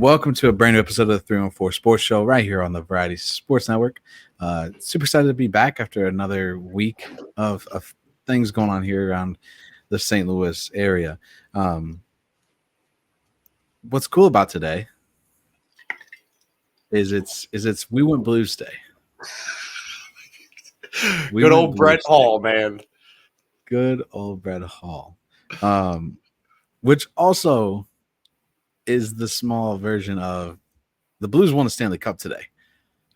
Welcome to a brand new episode of the 314 Sports Show right here on the Variety Sports Network. Super excited to be back after another week of things going on here around the St. Louis area. What's cool about today is it's We Went Blues Day. Good old Brett Hall, man. Good old Brett Hall. Which also is the small version of the Blues won the Stanley Cup today,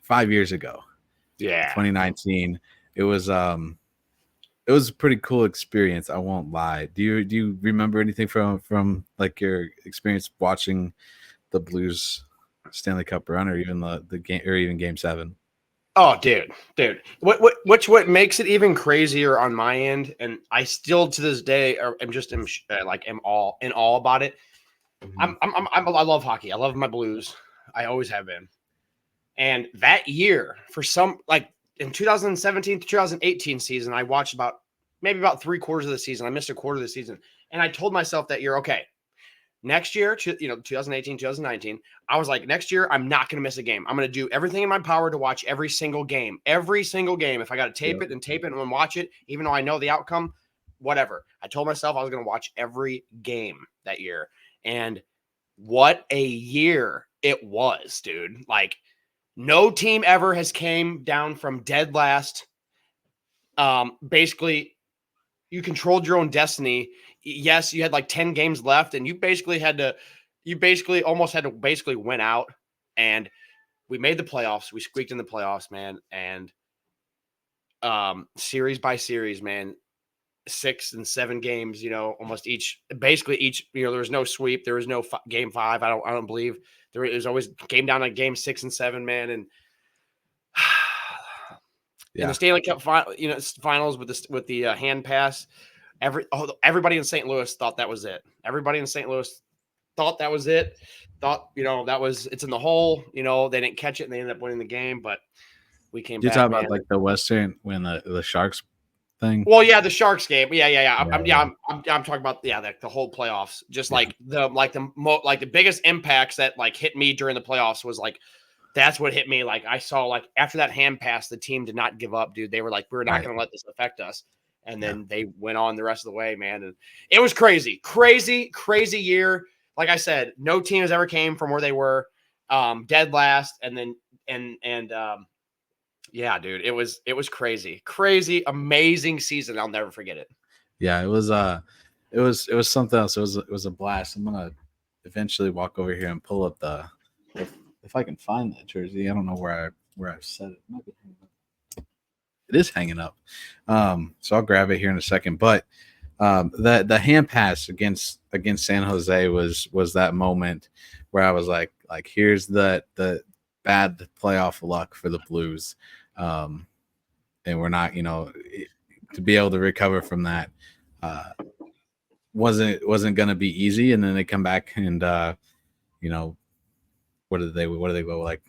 5 years ago. Yeah, 2019. It was a pretty cool experience. I won't lie. Do you remember anything from like your experience watching the Blues Stanley Cup run, or even the game, or even Game 7? Oh, dude. What makes it even crazier on my end, and I still to this day am all in awe about it. I love hockey. I love my Blues. I always have been. And that year, for some, like in 2017 to 2018 season, I watched about 3/4 of the season. I missed a quarter of the season, and I told myself that year, okay, next year, 2018, 2019, I was like, next year, I'm not going to miss a game. I'm going to do everything in my power to watch every single game. If I got to tape it and watch it, even though I know the outcome, whatever. I told myself I was going to watch every game that year. And what a year it was, dude. Like, no team ever has came down from dead last. Basically, you controlled your own destiny. Yes, you had like 10 games left, and you basically almost had to win out. And we made the playoffs. We squeaked in the playoffs, man. And series by series, man, 6 and 7 games, almost each, there was no sweep. There was no game 5. I don't believe there was always came down to game 6 and 7, man. And in the Stanley Cup finals with the hand pass, everybody in St. Louis thought that was it. Everybody in St. Louis thought that was it. Thought, it's in the hole. They didn't catch it and they ended up winning the game, but we came back. You talk about like the Western when the Sharks thing? Well, yeah, the Sharks game. Yeah. I'm talking about the whole playoffs. Just like the biggest impacts that like hit me during the playoffs was like, that's what hit me. Like I saw, like after that hand pass, the team did not give up, dude. They were like, we're not going to let this affect us. And then they went on the rest of the way, man. And it was crazy year. Like I said, no team has ever came from where they were, dead last. And then, yeah, dude, it was crazy, amazing season. I'll never forget it. Yeah, it was something else. It was a blast. I'm gonna eventually walk over here and pull up if I can find that jersey. I don't know where I set it. It might be hanging up. It is hanging up. So I'll grab it here in a second. But the hand pass against San Jose was that moment where I was like here's the bad playoff luck for the Blues. And we're not, to be able to recover from that wasn't going to be easy. And then they come back and what did they go like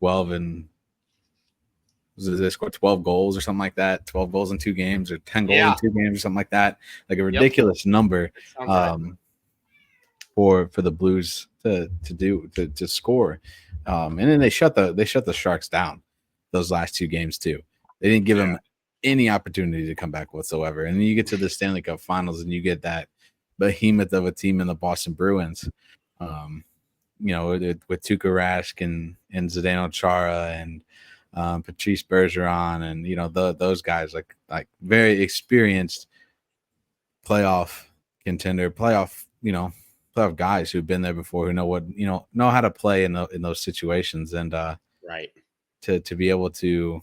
12 and they scored 12 goals or something like that, 12 goals in 2 games or 10 goals in 2 games or something like that, like a ridiculous number for the Blues to score. And then they shut the Sharks down those last 2 games too. They didn't give them any opportunity to come back whatsoever. And then you get to the Stanley Cup Finals and you get that behemoth of a team in the Boston Bruins, with Tuukka Rask and Zdeno Chara and Patrice Bergeron and those guys like very experienced playoff contender, playoff guys who've been there before, who know how to play in those situations, and to be able to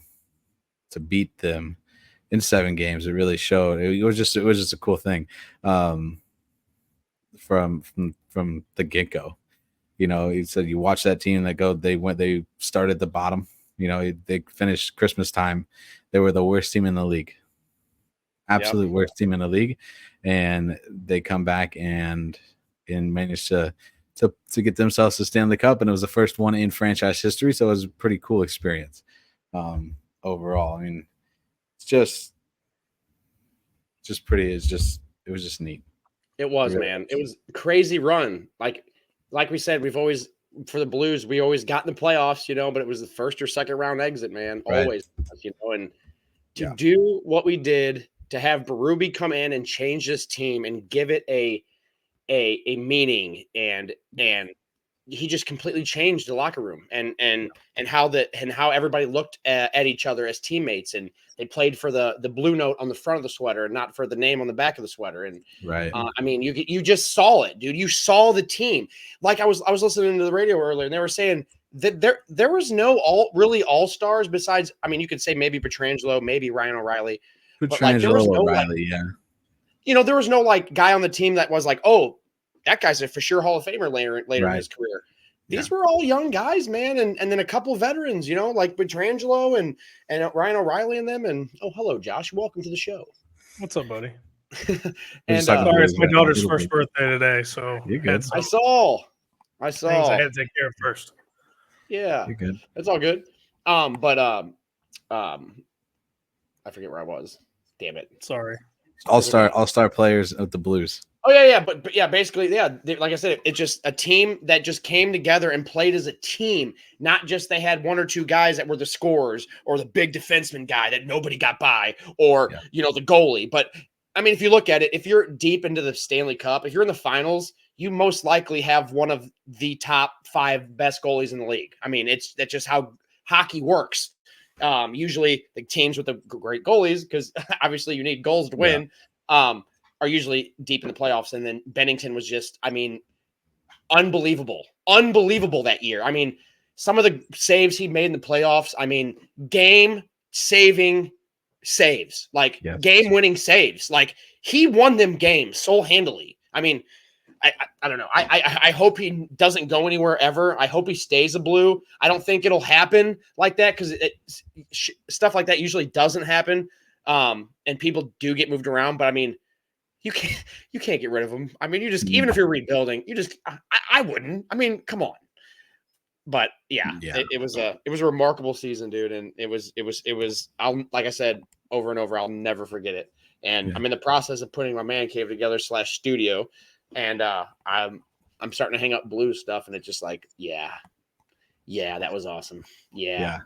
beat them in 7 games, it really showed. It was just a cool thing from the get-go. He said you watch that team they started at the bottom. They finished Christmas time. They were the worst team in the league. Absolute worst team in the league. And they come back and managed to get themselves to Stanley Cup, and it was the first one in franchise history. So it was a pretty cool experience overall. I mean, it was just neat. It was, man. It was a crazy run. Like we said, we've always for the Blues, we always got in the playoffs, but it was the first or second round exit, man. Right. Always, and to do what we did, to have Berube come in and change this team and give it a meaning, and he just completely changed the locker room and how everybody looked at each other as teammates, and they played for the blue note on the front of the sweater and not for the name on the back of the sweater. And right. I mean, you just saw it, dude. You saw the team. Like I was listening to the radio earlier, and they were saying that there was no all stars besides. I mean, you could say maybe Petrangelo, maybe Ryan O'Reilly, but like there was no O'Reilly, there was no like guy on the team that was like, oh, that guy's a for sure Hall of Famer later in his career. These were all young guys, man, and then a couple veterans, like Petrangelo and Ryan O'Reilly and them. And hello, Josh, welcome to the show. What's up, buddy? And sorry, it's my daughter's first birthday today, so you're good. I saw. I had to take care of first. Yeah, you're good. It's all good. But I forget where I was. Damn it. Sorry. All-star players of the Blues. Oh yeah, but yeah, basically, like I said, it's just a team that just came together and played as a team, not just they had one or two guys that were the scorers or the big defenseman guy that nobody got by, or the goalie. But I mean, if you look at it, if you're deep into the Stanley Cup, if you're in the finals, you most likely have one of the top 5 best goalies in the league. I mean, that's just how hockey works. Usually the teams with the great goalies, because obviously you need goals to win, are usually deep in the playoffs. And then Bennington was just, I mean, unbelievable that year. I mean, some of the saves he made in the playoffs, I mean, game-saving saves, like game-winning saves. Like, he won them games so-handily. I mean, I don't know. I hope he doesn't go anywhere ever. I hope he stays a Blue. I don't think it'll happen like that, because stuff like that usually doesn't happen, and people do get moved around. But I mean, you can't get rid of him. I mean, you just, even if you're rebuilding, I wouldn't. I mean, come on. But it was a remarkable season, dude, and it was. Like I said over and over, I'll never forget it. And I'm in the process of putting my man cave together / studio, and I'm starting to hang up Blues stuff, and it's just like, that was awesome. Yeah.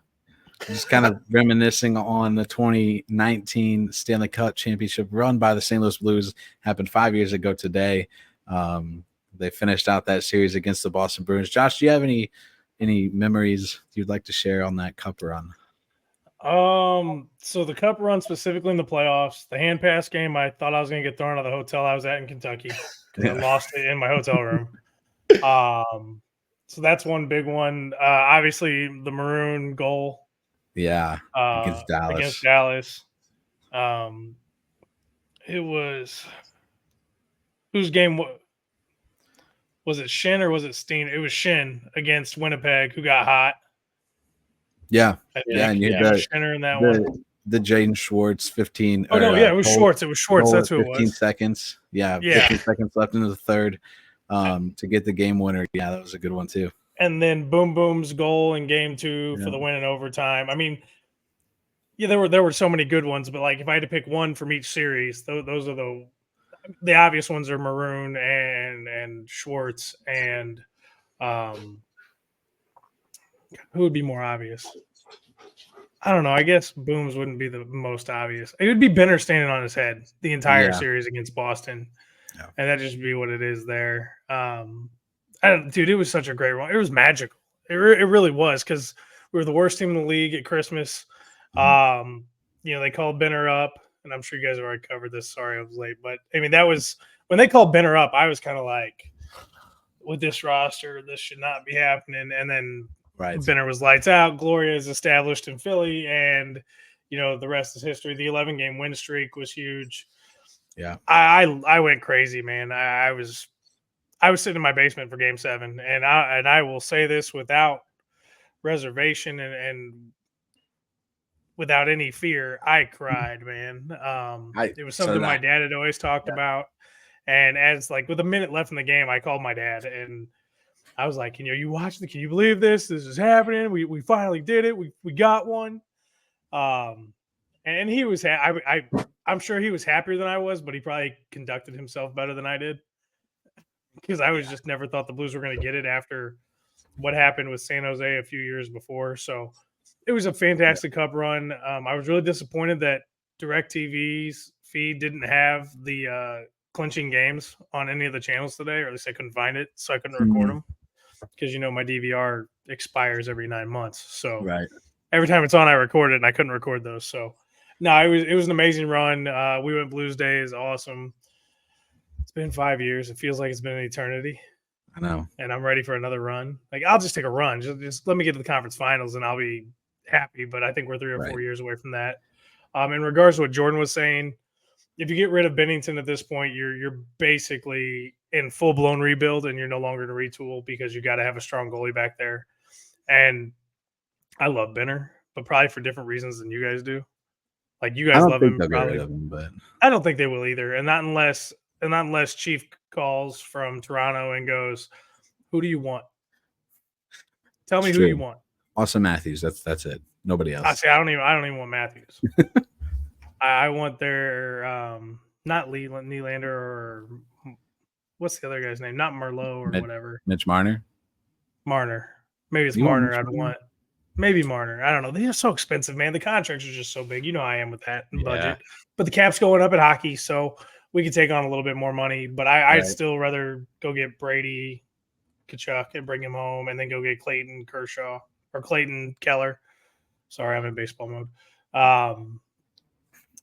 Just kind of reminiscing on the 2019 Stanley Cup Championship run by the St. Louis Blues. Happened 5 years ago today. They finished out that series against the Boston Bruins. Josh, do you have any memories you'd like to share on that cup run? So the cup run, specifically in the playoffs, the hand pass game, I thought I was going to get thrown out of the hotel I was at in Kentucky because I lost it in my hotel room. So that's one big one. Obviously the maroon goal. Against Dallas. It was, whose game was it? Shin or was it Steen? It was Shin against Winnipeg, who got hot. And you had Shinner in that one. The Jaden Schwartz 15. It was Schwartz. It was Schwartz. That's who it was. 15 seconds. 15 seconds left into the third to get the game winner. Yeah, that was a good one too. And then Boom Boom's goal in game 2 for the win in overtime. I mean, there were so many good ones, but like if I had to pick one from each series, those are the obvious ones are Maroon and Schwartz, and who would be more obvious? I don't know. I guess Booms wouldn't be the most obvious. It would be Benner standing on his head the entire series against Boston, and that just be what it is there. Dude, it was such a great run. It was magical. It really was, because we were the worst team in the league at Christmas. They called Benner up, and I'm sure you guys have already covered this. Sorry I was late, but I mean, that was when they called Benner up. I was kind of like, with this roster, this should not be happening. And then Benner was lights out. Gloria is established in Philly, and the rest is history. The 11-game win streak was huge. Yeah, I went crazy, man. I was sitting in my basement for Game 7, and I will say this without reservation and without any fear, I cried, man. It was something my dad had always talked about, and as like with a minute left in the game, I called my dad, and I was like, you watch can you believe this? This is happening. We finally did it. We got one. And he was I'm sure he was happier than I was, but he probably conducted himself better than I did, because I was just never thought the Blues were going to get it after what happened with San Jose a few years before. So it was a fantastic Cup run. I was really disappointed that DirecTV's feed didn't have the clinching games on any of the channels today, or at least I couldn't find it, so I couldn't record them because my DVR expires every 9 months. So every time it's on, I record it, and I couldn't record those. So no, it was an amazing run. We went Blues Days, awesome. It's been 5 years. It feels like it's been an eternity. I know, and I'm ready for another run. Like I'll just take a run. Just let me get to the conference finals, and I'll be happy. But I think we're 3 or 4 years away from that. In regards to what Jordan was saying, if you get rid of Bennington at this point, you're basically in full blown rebuild, and you're no longer to retool because you got to have a strong goalie back there. And I love Benner, but probably for different reasons than you guys do. Like you guys love him, probably. But I don't think they will either, and not unless Chief calls from Toronto and goes, "Who do you want? Tell me who you want." Austin Matthews. That's it. Nobody else. I don't even want Matthews. I want their not Nylander or what's the other guy's name? Not Merlot or whatever. Mitch Marner. Maybe it's Marner. I'd want. Maybe Marner. I don't know. They're so expensive, man. The contracts are just so big. You know how I am with that budget. But the cap's going up at hockey, so we could take on a little bit more money. But I'd still rather go get Brady Tkachuk and bring him home, and then go get Clayton Kershaw or Clayton Keller. Sorry, I'm in baseball mode.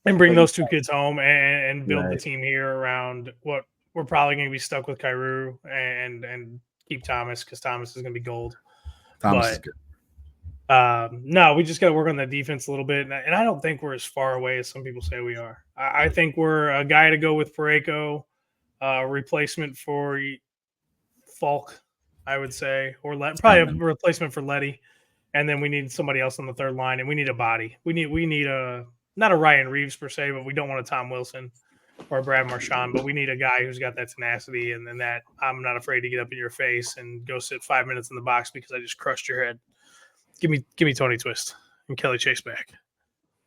And bring those 2 kids home and build the team here around what we're probably going to be stuck with Kyrou and keep Thomas, because Thomas is going to be gold. Thomas is good. No, we just got to work on that defense a little bit. And I don't think we're as far away as some people say we are. I think we're a guy to go with Parayko, replacement for Falk, I would say, or probably a replacement for Letty. And then we need somebody else on the third line, and we need a body. We need not a Ryan Reeves per se, but we don't want a Tom Wilson or a Brad Marchand, but we need a guy who's got that tenacity and that I'm not afraid to get up in your face and go sit 5 minutes in the box because I just crushed your head. Give me Tony Twist and Kelly Chase back.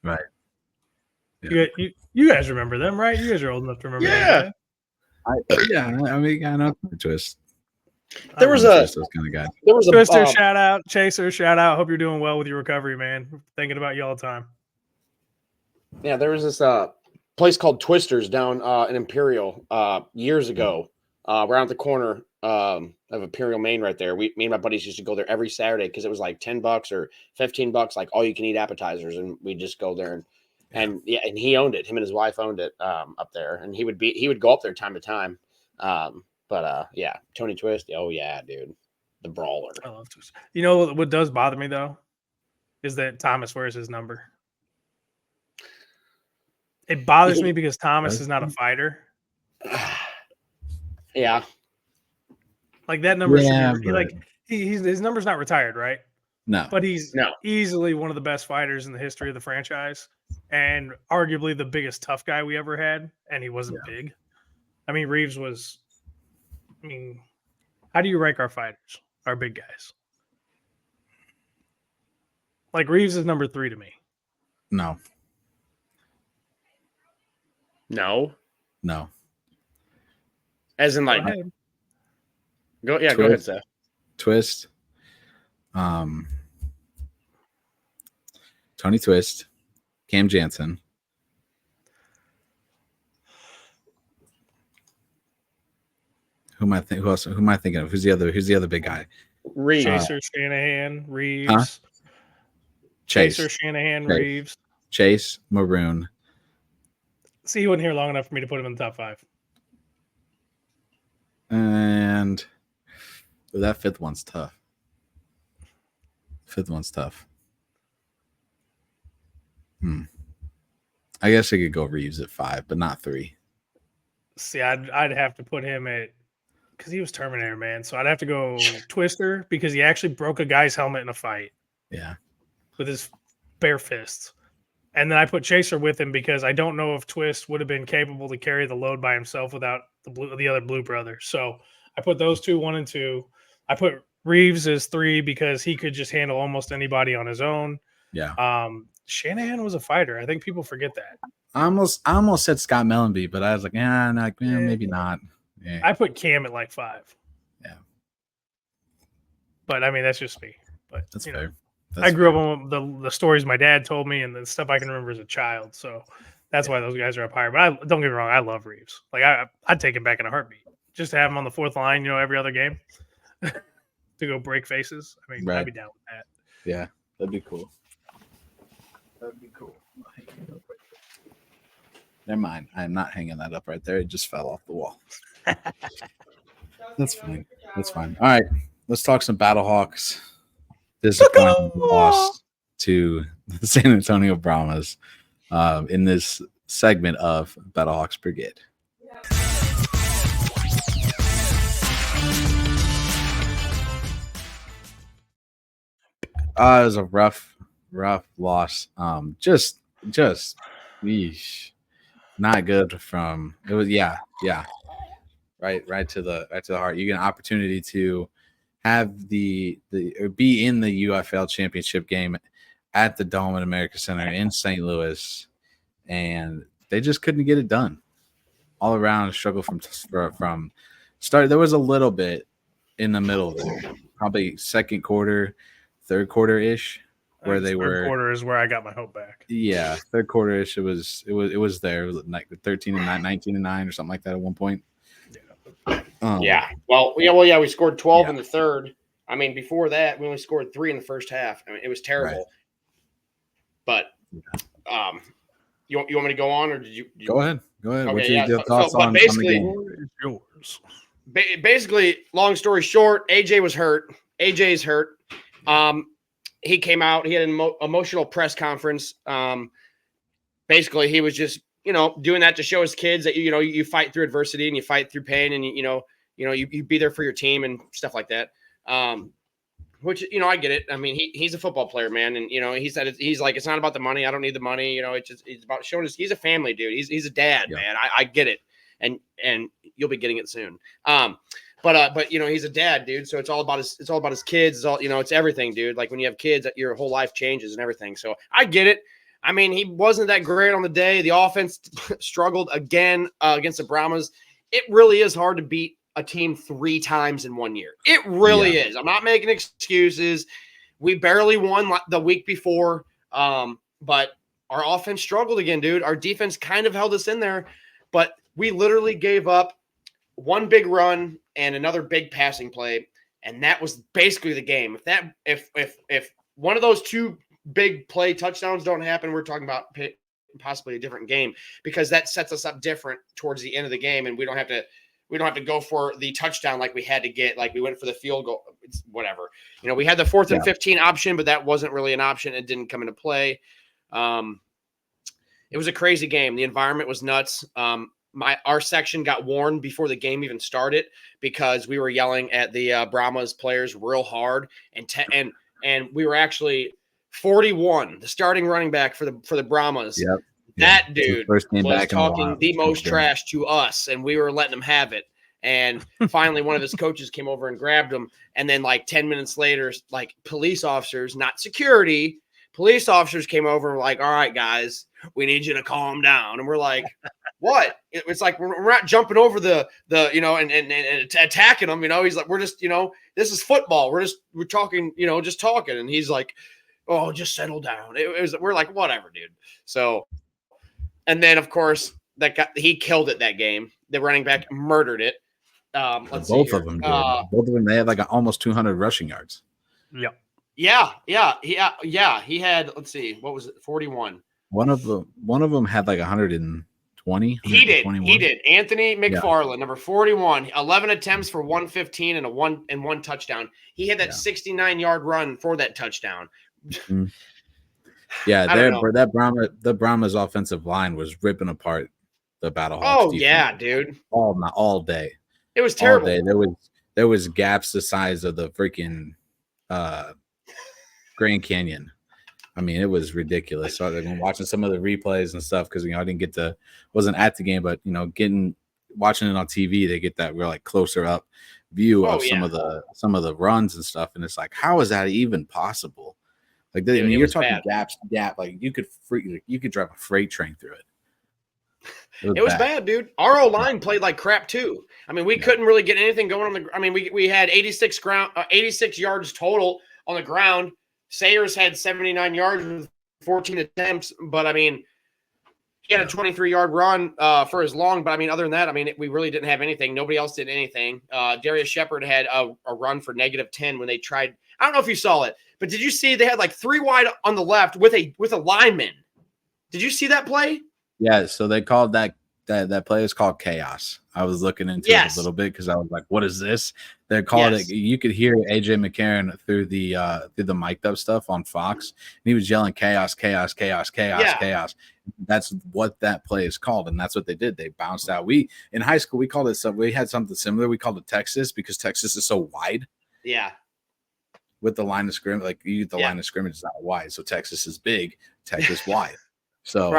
Right. Yeah. You guys remember them, right? You guys are old enough to remember them. I mean, I know Tony Twist. There was those kind of guys. There was a Twister shout out, Chaser shout out. Hope you're doing well with your recovery, man. Thinking about you all the time. Yeah, there was this place called Twisters down in Imperial years ago, around the corner of Imperial, Maine, right there. Me and my buddies used to go there every Saturday because it was like $10 or $15, like all you can eat appetizers, and we'd just go there and he owned it. Him and his wife owned it up there, and he would go up there time to time. Tony Twist. Oh yeah, dude, the brawler. I love Twist. You know what does bother me though, is that Thomas wears his number. It bothers me because Thomas is not a fighter. Yeah. Like that number, his number's not retired, right? No. But he's easily one of the best fighters in the history of the franchise, and arguably the biggest tough guy we ever had, and he wasn't big. I mean, Reeves was. I mean, how do you rank our fighters, our big guys? Like Reeves is number 3 to me. No. As in, like, go ahead, Seth. Twist, Tony Twist, Cam Jansen, Who am I thinking of? Who's the other big guy? Reeves. Chaser, Shanahan, Reeves. Huh? Chaser, Shanahan, Reeves. Chase, Maroon. See, he wasn't here long enough for me to put him in the top 5. And that fifth one's tough. I guess I could go Reeves at 5, but not 3. See, I'd have to put him at, because he was Terminator, man. So I'd have to go Twister because he actually broke a guy's helmet in a fight. Yeah. With his bare fists. And then I put Chaser with him because I don't know if Twist would have been capable to carry the load by himself without the other Blue brother. So I put those 2, 1 and 2. I put Reeves as 3 because he could just handle almost anybody on his own. Yeah. Shanahan was a fighter. I think people forget that. I almost said Scott Mellenby, but I was like, maybe not. Yeah. I put Cam at like 5. Yeah. But I mean, that's just me. But That's you know, fair. I grew up on the stories my dad told me and the stuff I can remember as a child. So that's why those guys are up higher. But don't get me wrong, I love Reeves. Like I'd take him back in a heartbeat just to have him on the fourth line. You know, every other game to go break faces. I mean, I'd be down with that. Yeah, that'd be cool. That'd be cool. Never mind. I'm not hanging that up right there. It just fell off the wall. That's fine. That's fine. All right. Let's talk some BattleHawks. Disappointing loss to the San Antonio Brahmas in this segment of BattleHawks Brigade. It was a rough loss. Just yeesh, not good from it was right to the heart. You get an opportunity to have the or be in the UFL Championship game at the Dome at America Center in St. Louis, and they just couldn't get it done. All around struggle from start. There was a little bit in the middle there, probably second quarter, third quarter ish, where they were. Third quarter is where I got my hope back. Yeah, third quarter ish. It was there. It was like 13-9, 19-9, or something like that at one point. Yeah. Well, we scored 12 in the third. I mean, before that, we only scored 3 in the first half. I mean, it was terrible. Right. But you want me to go on, or did you go ahead? Go ahead. Okay, What's your thoughts on basically, the game? Yours. Basically, long story short, AJ was hurt. AJ's hurt. He came out. He had an emotional press conference. Basically, he was just doing that to show his kids that you fight through adversity and you fight through pain, and you be there for your team and stuff like that. Which I get it. I mean, he's a football player, man, and he said he's like, it's not about the money. I don't need the money. It's about showing he's a family dude. He's a dad, man. I get it, and you'll be getting it soon. But he's a dad, dude. So it's all about his kids. It's all it's everything, dude. Like when you have kids, your whole life changes and everything. So I get it. I mean, he wasn't that great on the day. The offense struggled again against the Brahmas. It really is hard to beat a team 3 times in 1 year. It really is. I'm not making excuses. We barely won the week before, but our offense struggled again, dude. Our defense kind of held us in there, but we literally gave up one big run and another big passing play, and that was basically the game. If one of those 2 big play touchdowns don't happen, we're talking about possibly a different game, because that sets us up different towards the end of the game, and we don't have to go for the touchdown like we had to get. Like we went for the field goal. It's whatever. We had the 4th and 15 option, but that wasn't really an option. It didn't come into play. It was a crazy game. The environment was nuts. Our section got warned before the game even started because we were yelling at the Brahmas players real hard, and we were actually 41, the starting running back for the Brahmas. Yep. That dude was talking the most trash to us, and we were letting him have it. And finally, one of his coaches came over and grabbed him. And then, like 10 minutes later, like police officers, not security, police officers came over and were like, "All right, guys, we need you to calm down." And we're like, "What?" It's like we're not jumping over the and attacking them. He's like, "We're just this is football. We're talking just talking." And he's like, "Oh, just settle down." We're like, "Whatever, dude." So. And then, of course, he killed it that game. The running back murdered it. Both of them did. They had like almost 200 rushing yards. Yep. Yeah. He had, let's see, what was it? 41. One of them had like 120. He did. Anthony McFarland, number 41, 11 attempts for 115 and one touchdown. He had that 69-yard run for that touchdown. Mm-hmm. Yeah, the Brahmas offensive line was ripping apart the BattleHawks. Oh yeah, dude! All day. It was terrible. All day. There was gaps the size of the freaking Grand Canyon. I mean, it was ridiculous. So I've been watching some of the replays and stuff because I wasn't at the game, but watching it on TV, they get that real like closer up view of some of the runs and stuff, and it's like, how is that even possible? Like, you're talking gap. Like you could drive a freight train through it. It was bad, dude. Our O-line played like crap too. I mean, we couldn't really get anything going on the. I mean, we had 86 yards total on the ground. Sayers had 79 yards with 14 attempts, but I mean, he had a 23-yard run for his long. But I mean, other than that, I mean, we really didn't have anything. Nobody else did anything. Darius Shepard had a run for -10 when they tried. I don't know if you saw it, but did you see they had like 3 wide on the left with a lineman? Did you see that play? Yeah, so they called that play is called chaos. I was looking into it a little bit because I was like, "What is this?" They called it. You could hear AJ McCarron through the mic'd up stuff on Fox, and he was yelling chaos, chaos, chaos, chaos, chaos. That's what that play is called, and that's what they did. They bounced out. We in high school we called it something. We had something similar. We called it Texas because Texas is so wide. Yeah. With the line of scrimmage, like line of scrimmage is not wide, so Texas is big, Texas wide. So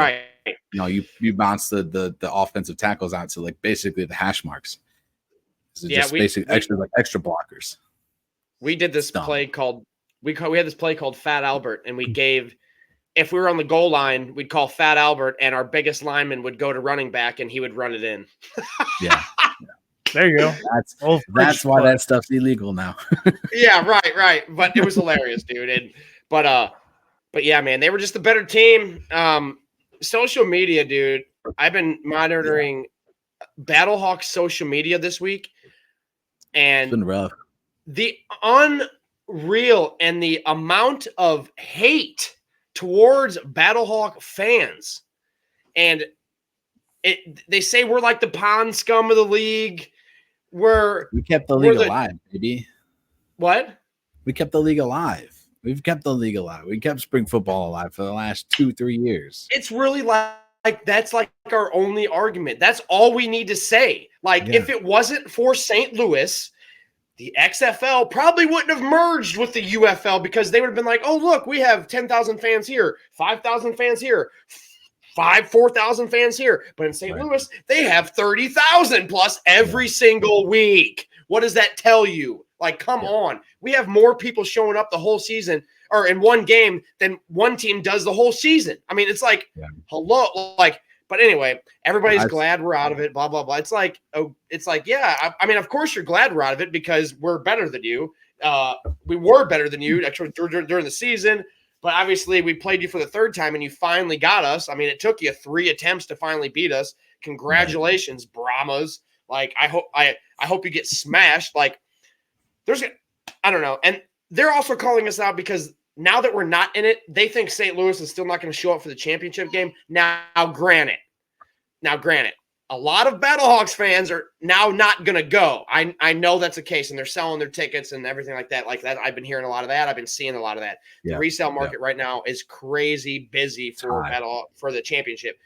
you bounce the offensive tackles out to like basically the hash marks. So just basically extra blockers. We did this play called we had this play called Fat Albert, and we gave if we were on the goal line, we'd call Fat Albert, and our biggest lineman would go to running back, and he would run it in. Yeah. There you go. That's why that stuff's illegal now. Yeah, right. But it was hilarious, dude. But yeah, man, they were just a better team. Social media, dude. I've been monitoring BattleHawks social media this week, and it's been rough. The unreal and the amount of hate towards BattleHawk fans, and they say we're like the pond scum of the league. We kept the league alive, baby. What? We kept the league alive. We've kept the league alive. We kept spring football alive for the last 2-3 years. It's really like that's like our only argument. That's all we need to say. Like if it wasn't for St. Louis, the XFL probably wouldn't have merged with the UFL because they would have been like, oh, look, we have 10,000 fans here, 5,000 fans here, 4,000 fans here. But in St. Louis, they have 30,000 plus every single week. What does that tell you? Like, come on. We have more people showing up the whole season or in one game than one team does the whole season. I mean, it's like, hello. Like, but anyway, everybody's glad we're out of it, blah, blah, blah. It's like, yeah. I mean, of course you're glad we're out of it because we're better than you. We were better than you actually during the season. But obviously, we played you for the third time, and you finally got us. I mean, it took you 3 attempts to finally beat us. Congratulations, Brahmas! Like, I hope you get smashed. Like, I don't know. And they're also calling us out because now that we're not in it, they think St. Louis is still not going to show up for the championship game. Now, granted, a lot of BattleHawks fans are now not going to go. I know that's the case, and they're selling their tickets and everything like that. Like that, I've been hearing a lot of that. I've been seeing a lot of that. Yeah. The resale market right now is crazy busy for for the championship,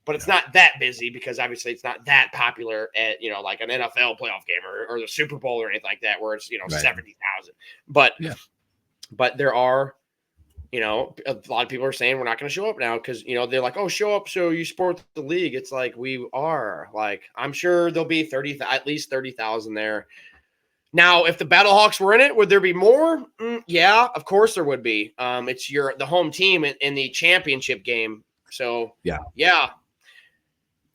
but it's not that busy because obviously it's not that popular at like an NFL playoff game or the Super Bowl or anything like that where it's 70,000. But there are. A lot of people are saying we're not going to show up now because, they're like, oh, show up so you support the league. It's like we are. Like, I'm sure there'll be at least 30,000 there. Now, if the BattleHawks were in it, would there be more? Yeah, of course there would be. It's the home team in the championship game. So, yeah.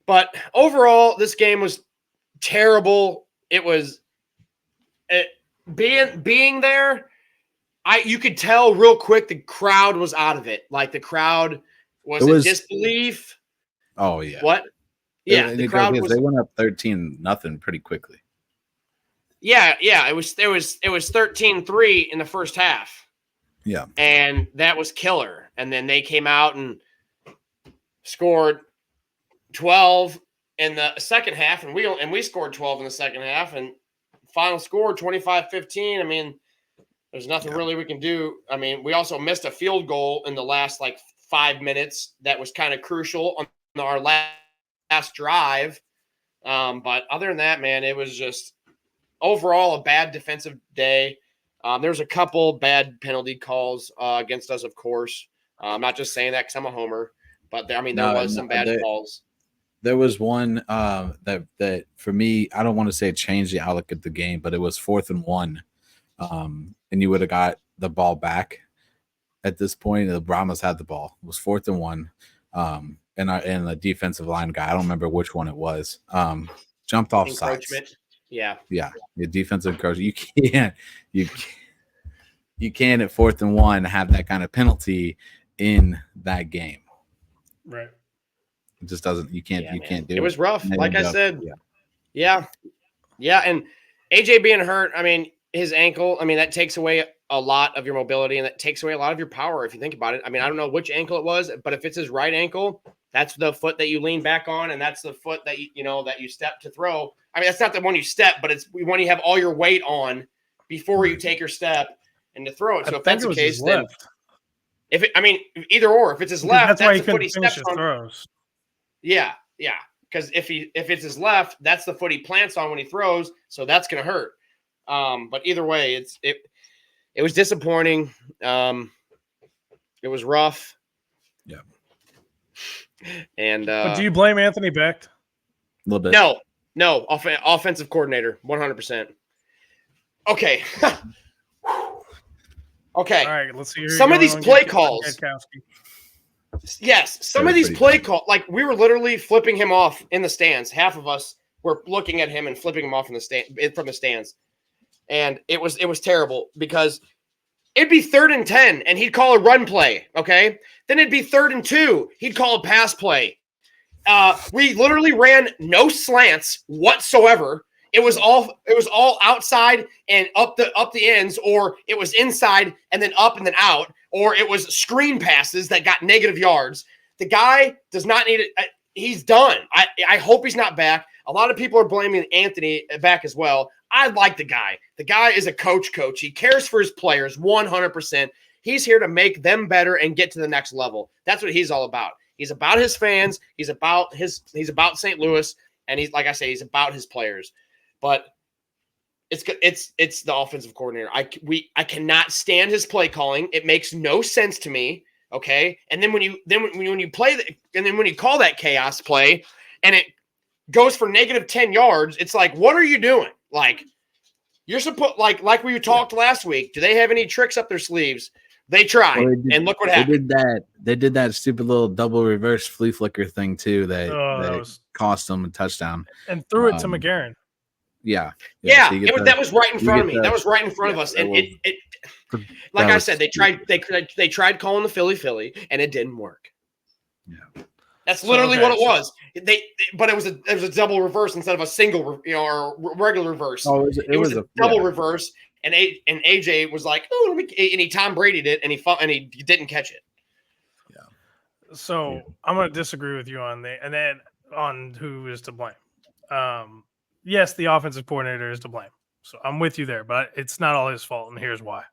But overall, this game was terrible. It was being there. You could tell real quick the crowd was out of it. Like the crowd was in disbelief. Oh yeah. What? Yeah, the crowd was. They went up 13-0 pretty quickly. Yeah. It was 13-3 in the first half. Yeah. And that was killer. And then they came out and scored 12 in the second half, and we scored 12 in the second half, and final score 25-15. I mean. There's nothing really we can do. I mean, we also missed a field goal in the last 5 minutes that was kind of crucial on our last drive. But other than that, man, it was just overall a bad defensive day. There's a couple bad penalty calls against us, of course. I'm not just saying that because I'm a homer, but there was some bad calls. There was one that for me, I don't want to say it changed the outlook of the game, but it was 4th and 1. And you would have got the ball back at this point. The Brahmas had the ball. It was 4th and 1. and the defensive line guy, I don't remember which one it was, jumped off sides. Encroachment. Yeah. The defensive coach. You can't at 4th and 1 have that kind of penalty in that game. Right. It just doesn't. You can't do it. It was rough. Like I said. Yeah. And AJ being hurt, I mean, his ankle, I mean, that takes away a lot of your mobility and that takes away a lot of your power if you think about it. I mean, I don't know which ankle it was, but if it's his right ankle, that's the foot that you lean back on, and that's the foot that you step to throw. I mean, that's not the one you step, but it's when you have all your weight on before you take your step and to throw it. So if that's the case, then either or. If it's his left, that's the foot he steps on. Throws. Yeah. Because if it's his left, that's the foot he plants on when he throws, so that's going to hurt. But either way, it was disappointing. It was rough. Yeah. And but do you blame Anthony Becht? A little bit. No. Offensive coordinator, 100%. Okay. Okay. All right. Let's see. Some of these play calls. Yes, some of these play calls, like we were literally flipping him off in the stands. Half of us were looking at him and flipping him off from the stands, and it was terrible because it'd be 3rd and 10, and he'd call a run play. Okay, then it'd be 3rd and 2, he'd call a pass play. We literally ran no slants whatsoever. It was all outside and up the ends, or it was inside and then up and then out, or it was screen passes that got negative yards. The guy does not need it. He's done. I hope he's not back. A lot of people are blaming Anthony back as well. I like the guy. The guy is a coach. He cares for his players 100%. He's here to make them better and get to the next level. That's what he's all about. He's about his fans. He's about St. Louis, and he's, like I say, he's about his players. But it's the offensive coordinator. I cannot stand his play calling. It makes no sense to me. Okay, and then when you call that chaos play and it goes for negative 10 yards, it's like, what are you doing? Like, you're supposed like we talked last week. Do they have any tricks up their sleeves? They tried, and look what happened. They did that stupid little double reverse flea flicker thing too. That cost them a touchdown and threw it to McGarren. Yeah. So that was right in front of me. That was right in front of us, and it like I said, they tried calling the Philly, and it didn't work. Yeah, that's literally what it was. But it was a double reverse instead of a single, or regular reverse. Oh, it was a double reverse, and AJ was like, "Oh, and he Tom Brady'd it, and he didn't catch it." Yeah. So I'm going to disagree with you on who is to blame. Yes, the offensive coordinator is to blame. So I'm with you there, but it's not all his fault, and here's why.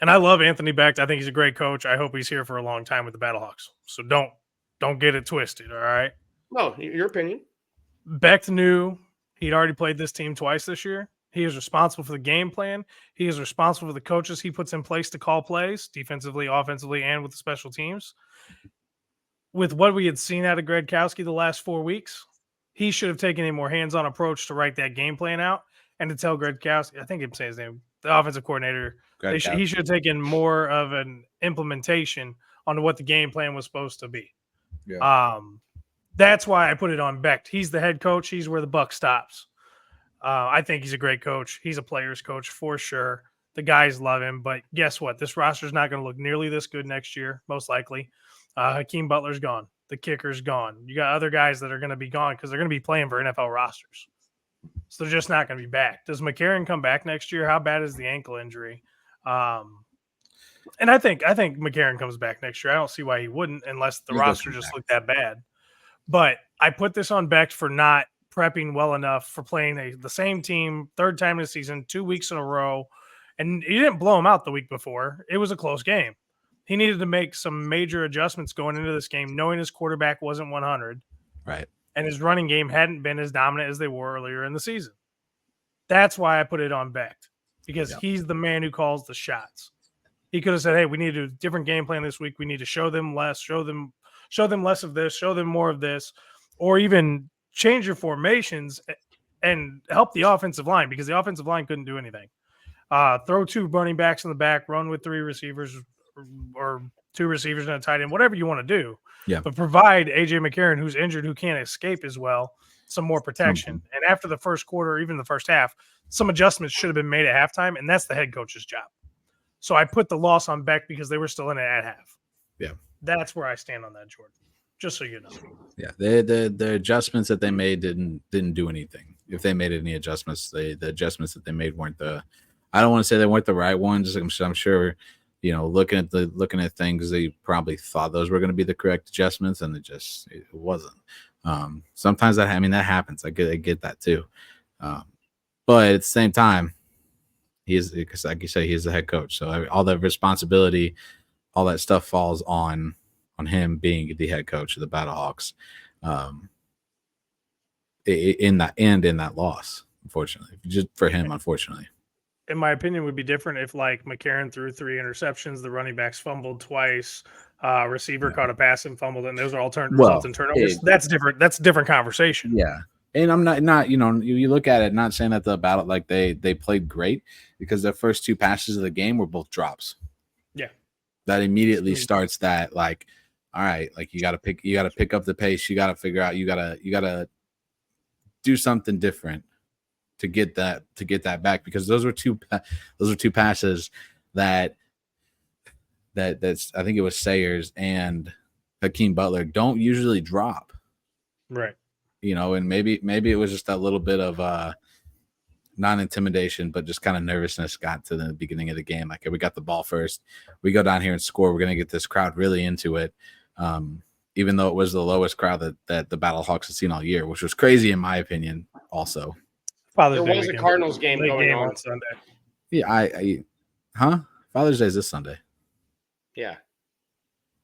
And I love Anthony Becht. I think he's a great coach. I hope he's here for a long time with the BattleHawks. So don't get it twisted, all right? No, your opinion. Becht knew he'd already played this team twice this year. He is responsible for the game plan. He is responsible for the coaches he puts in place to call plays, defensively, offensively, and with the special teams. With what we had seen out of Gradkowski the last 4 weeks, he should have taken a more hands-on approach to write that game plan out and to tell Gradkowski, I think I'm saying his name, the offensive coordinator, he should have taken more of an implementation on what the game plan was supposed to be. Yeah. That's why I put it on Becht. He's the head coach. He's where the buck stops. I think he's a great coach. He's a player's coach for sure. The guys love him. But guess what? This roster is not going to look nearly this good next year, most likely. Hakeem Butler's gone. The kicker's gone. You got other guys that are going to be gone because they're going to be playing for NFL rosters. So they're just not going to be back. Does McCarron come back next year? How bad is the ankle injury? And I think McCarron comes back next year. I don't see why he wouldn't unless the roster just looked that bad. But I put this on Becht for not prepping well enough for playing the same team, 3rd time this season, 2 weeks in a row. And he didn't blow him out the week before. It was a close game. He needed to make some major adjustments going into this game, knowing his quarterback wasn't 100. Right. And his running game hadn't been as dominant as they were earlier in the season. That's why I put it on Becht, because he's the man who calls the shots. He could have said, hey, we need to do a different game plan this week. We need to show them less, show them less of this, show them more of this, or even change your formations and help the offensive line, because the offensive line couldn't do anything. Throw 2 running backs in the back, run with 3 receivers, or 2 receivers and a tight end, whatever you want to do. Yeah. But provide AJ McCarron, who's injured, who can't escape as well, some more protection. Something. And after the first quarter, or even the first half, some adjustments should have been made at halftime, and that's the head coach's job. So I put the loss on Beck because they were still in it at half. Yeah. That's where I stand on that, Jordan. Just so you know. Yeah. The adjustments that they made didn't do anything. If they made any adjustments, the adjustments that they made weren't I don't want to say they weren't the right ones. I'm sure, looking at things, they probably thought those were going to be the correct adjustments, and it wasn't. Sometimes that happens. I get that too. But at the same time, because like you say, he's the head coach. So all the responsibility, all that stuff falls on him being the head coach of the BattleHawks. In that loss, unfortunately, just for him, unfortunately. In my opinion, would be different if like McCarron threw 3 interceptions, the running backs fumbled twice, receiver caught a pass and fumbled, and those are all results in turnovers. That's different. That's a different conversation. Yeah. And I'm not you look at it, not saying that the battle, like they played great, because their first 2 passes of the game were both drops. Yeah. That immediately starts that, like, all right, like you got to pick up the pace. You got to figure out, you got to do something different to get that back, because those were two passes that's I think it was Sayers and Hakeem Butler don't usually drop. Right. And maybe it was just a little bit of non-intimidation, but just kind of nervousness got to the beginning of the game. Like, we got the ball first, we go down here and score, we're going to get this crowd really into it. Even though it was the lowest crowd that the BattleHawks had seen all year, which was crazy in my opinion also. There was a Cardinals game going on Sunday. Yeah, Father's Day is this Sunday. Yeah.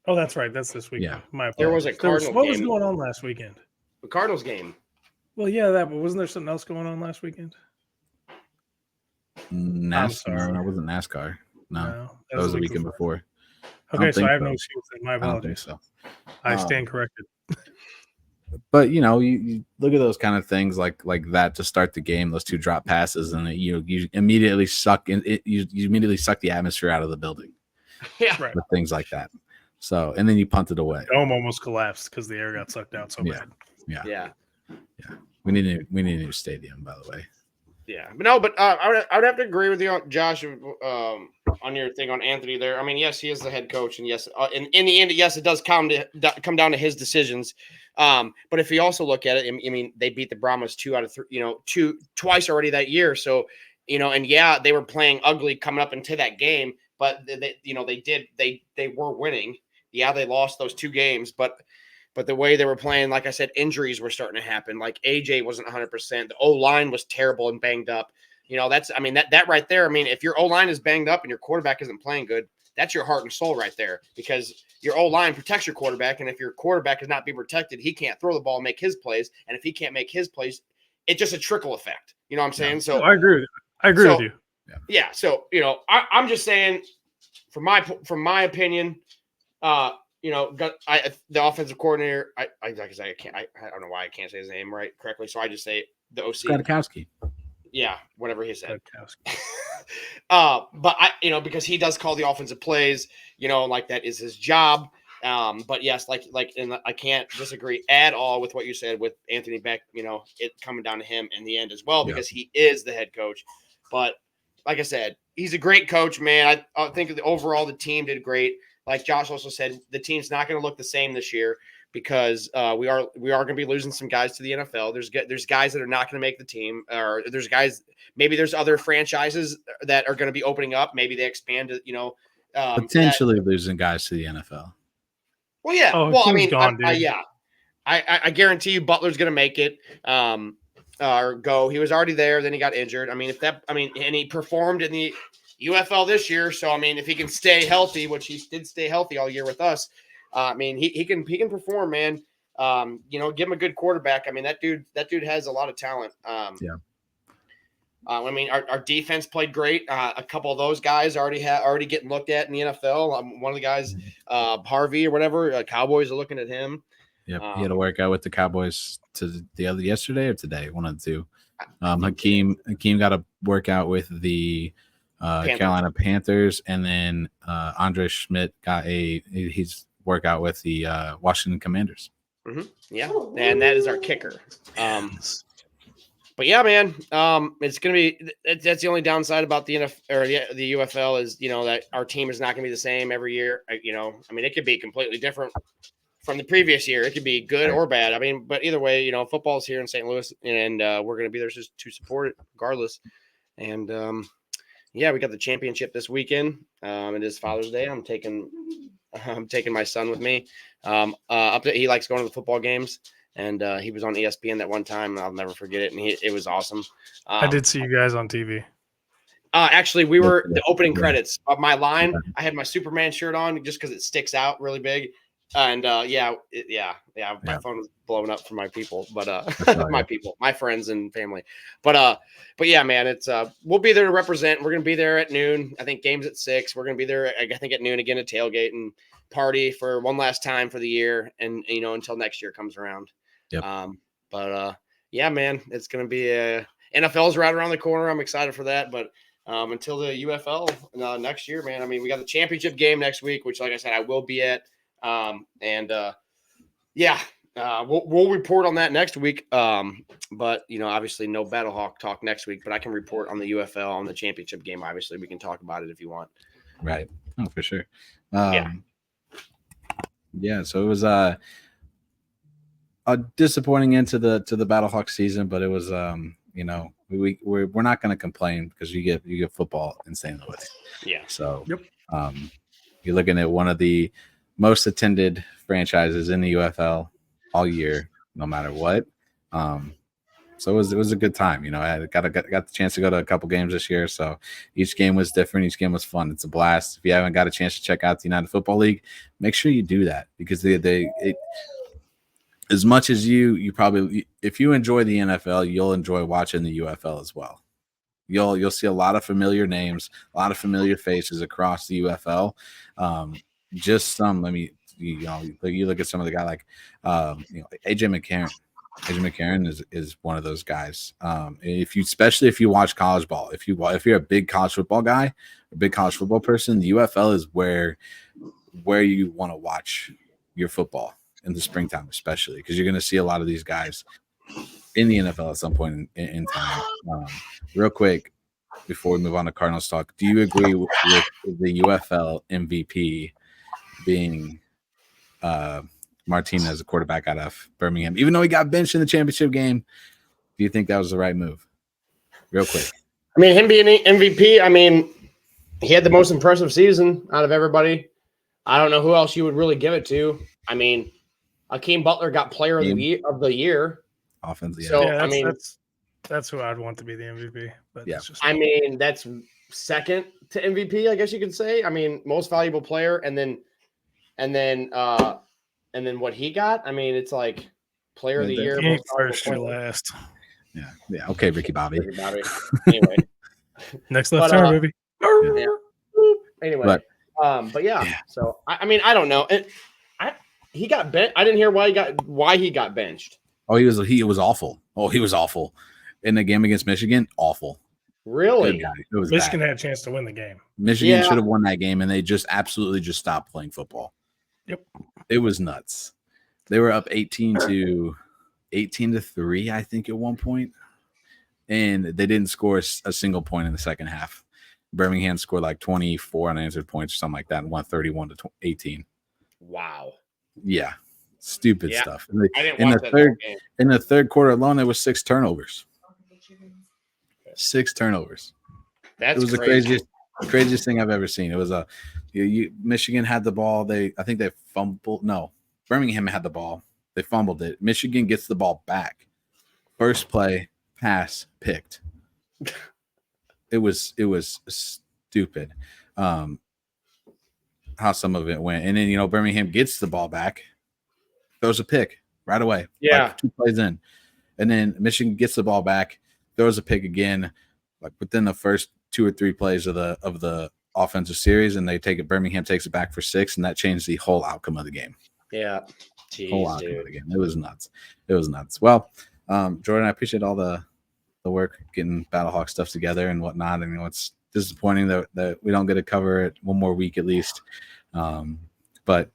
Oh, that's right. That's this weekend. Yeah. There was a Cardinals game. What was going on last weekend? The Cardinals game. Well, yeah, but wasn't there something else going on last weekend? NASCAR. No, it wasn't NASCAR. No, that was the weekend before. Okay, so I have no excuse. My apologies. I don't think so. I stand corrected. But you look at those kind of things like that to start the game, those 2 drop passes, and you immediately suck you immediately suck the atmosphere out of the building. Yeah, right. With things like that. So, and then you punt it away. The dome almost collapsed because the air got sucked out so bad. Yeah. We need a new stadium, by the way. Yeah, but I would have to agree with you, Josh, on your thing on Anthony there. I mean, yes, he is the head coach, and yes, in the end, yes, it does come down to his decisions. But if you also look at it, I mean, they beat the Brahmas 2 out of 3, twice already that year. So, and yeah, they were playing ugly coming up into that game, but they were winning. Yeah, they lost those 2 games, but the way they were playing, like I said, injuries were starting to happen. Like AJ wasn't 100%. The O-line was terrible and banged up. That right there. I mean, if your O-line is banged up and your quarterback isn't playing good, that's your heart and soul right there, because your O-line protects your quarterback. And if your quarterback is not being protected, he can't throw the ball and make his plays. And if he can't make his plays, it's just a trickle effect. You know what I'm saying? So I agree with you. I agree with you. Yeah. So, I'm just saying, from my opinion, the offensive coordinator. I don't know why I can't say his name correctly, so I just say the OC. Skadkowski. Yeah, whatever he said. But because he does call the offensive plays, like that is his job. But yes, and I can't disagree at all with what you said with Anthony Beck. It coming down to him in the end as well, because he is the head coach. But like I said, he's a great coach, man. I think overall the team did great. Like Josh also said, the team's not going to look the same this year, because we are going to be losing some guys to the NFL. There's guys that are not going to make the team, or there's guys, maybe there's other franchises that are going to be opening up. Maybe they expand to, potentially losing guys to the NFL. Well, yeah. Oh, well, I mean, gone, I guarantee you Butler's going to make it. Or go. He was already there. Then he got injured. I mean, and he performed in the UFL this year. So, I mean, if he can stay healthy, which he did stay healthy all year with us, I mean, he can perform, man. Give him a good quarterback. I mean, that dude has a lot of talent. I mean, our defense played great. A couple of those guys already getting looked at in the NFL. One of the guys, Harvey or whatever, Cowboys are looking at him. Yep, he had a workout with the Cowboys yesterday or today, one of the two. Hakeem got a workout with the Carolina Panthers, and then Andre Schmidt got his workout with the Washington Commanders. Yeah, and that is our kicker. But yeah, man, it's gonna be. That's the only downside about the NFL or the UFL is that our team is not gonna be the same every year. I mean, it could be completely different from the previous year. It could be good or bad. I mean, but either way, football's here in St. Louis, and we're gonna be there just to support it regardless. And yeah, we got the championship this weekend. It is Father's Day. I'm taking my son with me. He likes going to the football games. And he was on ESPN that one time. I'll never forget it. And it was awesome. I did see you guys on TV. Actually, we were the opening credits of my line. I had my Superman shirt on just because it sticks out really big. And my phone was blowing up for my people, but my friends and family. But yeah, man, it's we'll be there to represent. We're gonna be there at noon. I think game's at 6. We're gonna be there. I think at noon again to tailgate and party for one last time for the year, and until next year comes around. Yep. Yeah, man, it's gonna be NFL's right around the corner. I'm excited for that, but until the UFL next year, man. I mean, we got the championship game next week, which, like I said, I will be at. We'll report on that next week. But obviously no BattleHawk talk next week, but I can report on the UFL on the championship game. Obviously, we can talk about it if you want. Right. Oh, for sure. Yeah. So it was a disappointing end to the BattleHawks season, but it was we're not going to complain because you get football in St. Louis. Yeah. So you're looking at one of the most attended franchises in the UFL all year, no matter what. So it was a good time. I got the chance to go to a couple games this year. So each game was different. Each game was fun. It's a blast. If you haven't got a chance to check out the United Football League, make sure you do that because as much as you probably, if you enjoy the NFL, you'll enjoy watching the UFL as well. You'll see a lot of familiar names, a lot of familiar faces across the UFL. Just some. You look at some of the guy like AJ McCarron. AJ McCarron is one of those guys. Especially if you watch college ball, if you're a big college football guy, a big college football person, the UFL is where you want to watch your football in the springtime, especially because you're going to see a lot of these guys in the NFL at some point in time. Real quick, before we move on to Cardinals talk, do you agree with the UFL MVP being Martinez, a quarterback out of Birmingham, even though he got benched in the championship game? Do you think that was the right move? Real quick. I mean, him being MVP, I mean, he had the most impressive season out of everybody. I don't know who else you would really give it to. I mean, Akeem Butler got player of the year. Offense, yeah. So, I mean, that's who I'd want to be the MVP. But yeah. That's second to MVP, I guess you could say. I mean, most valuable player, and then what he got. I mean, it's like player of the year. First to last. Yeah. Okay, Ricky Bobby. Anyway, next left turn, baby. Yeah. Anyway, but yeah. So I mean, I don't know. He got benched. I didn't hear why he got benched. Oh, he was awful. Oh, he was awful in the game against Michigan. Awful. Really? It was Michigan had a chance to win the game. Michigan should have won that game, and they just absolutely just stopped playing football. Yep. It was nuts. They were up 18-3, I think, at one point, and they didn't score a single point in the second half. Birmingham scored like 24 unanswered points or something like that, and won 31-18. Wow. Yeah. Stupid stuff. In the third quarter alone, there was 6 turnovers. 6 turnovers. It was crazy. the craziest thing I've ever seen. It was Michigan had the ball. I think they fumbled. No, Birmingham had the ball. They fumbled it. Michigan gets the ball back. First play, pass, picked. It was stupid. How some of it went, and then Birmingham gets the ball back, throws a pick right away. Yeah, like 2 plays in, and then Michigan gets the ball back, throws a pick again, like within the first 2 or 3 plays of the offensive series, and Birmingham takes it back for 6, and that changed the whole outcome of the game. Yeah, whole outcome of the game. It was nuts. Well, Jordan, I appreciate all the work getting BattleHawk stuff together and whatnot. I know it's disappointing that we don't get to cover it one more week at least. But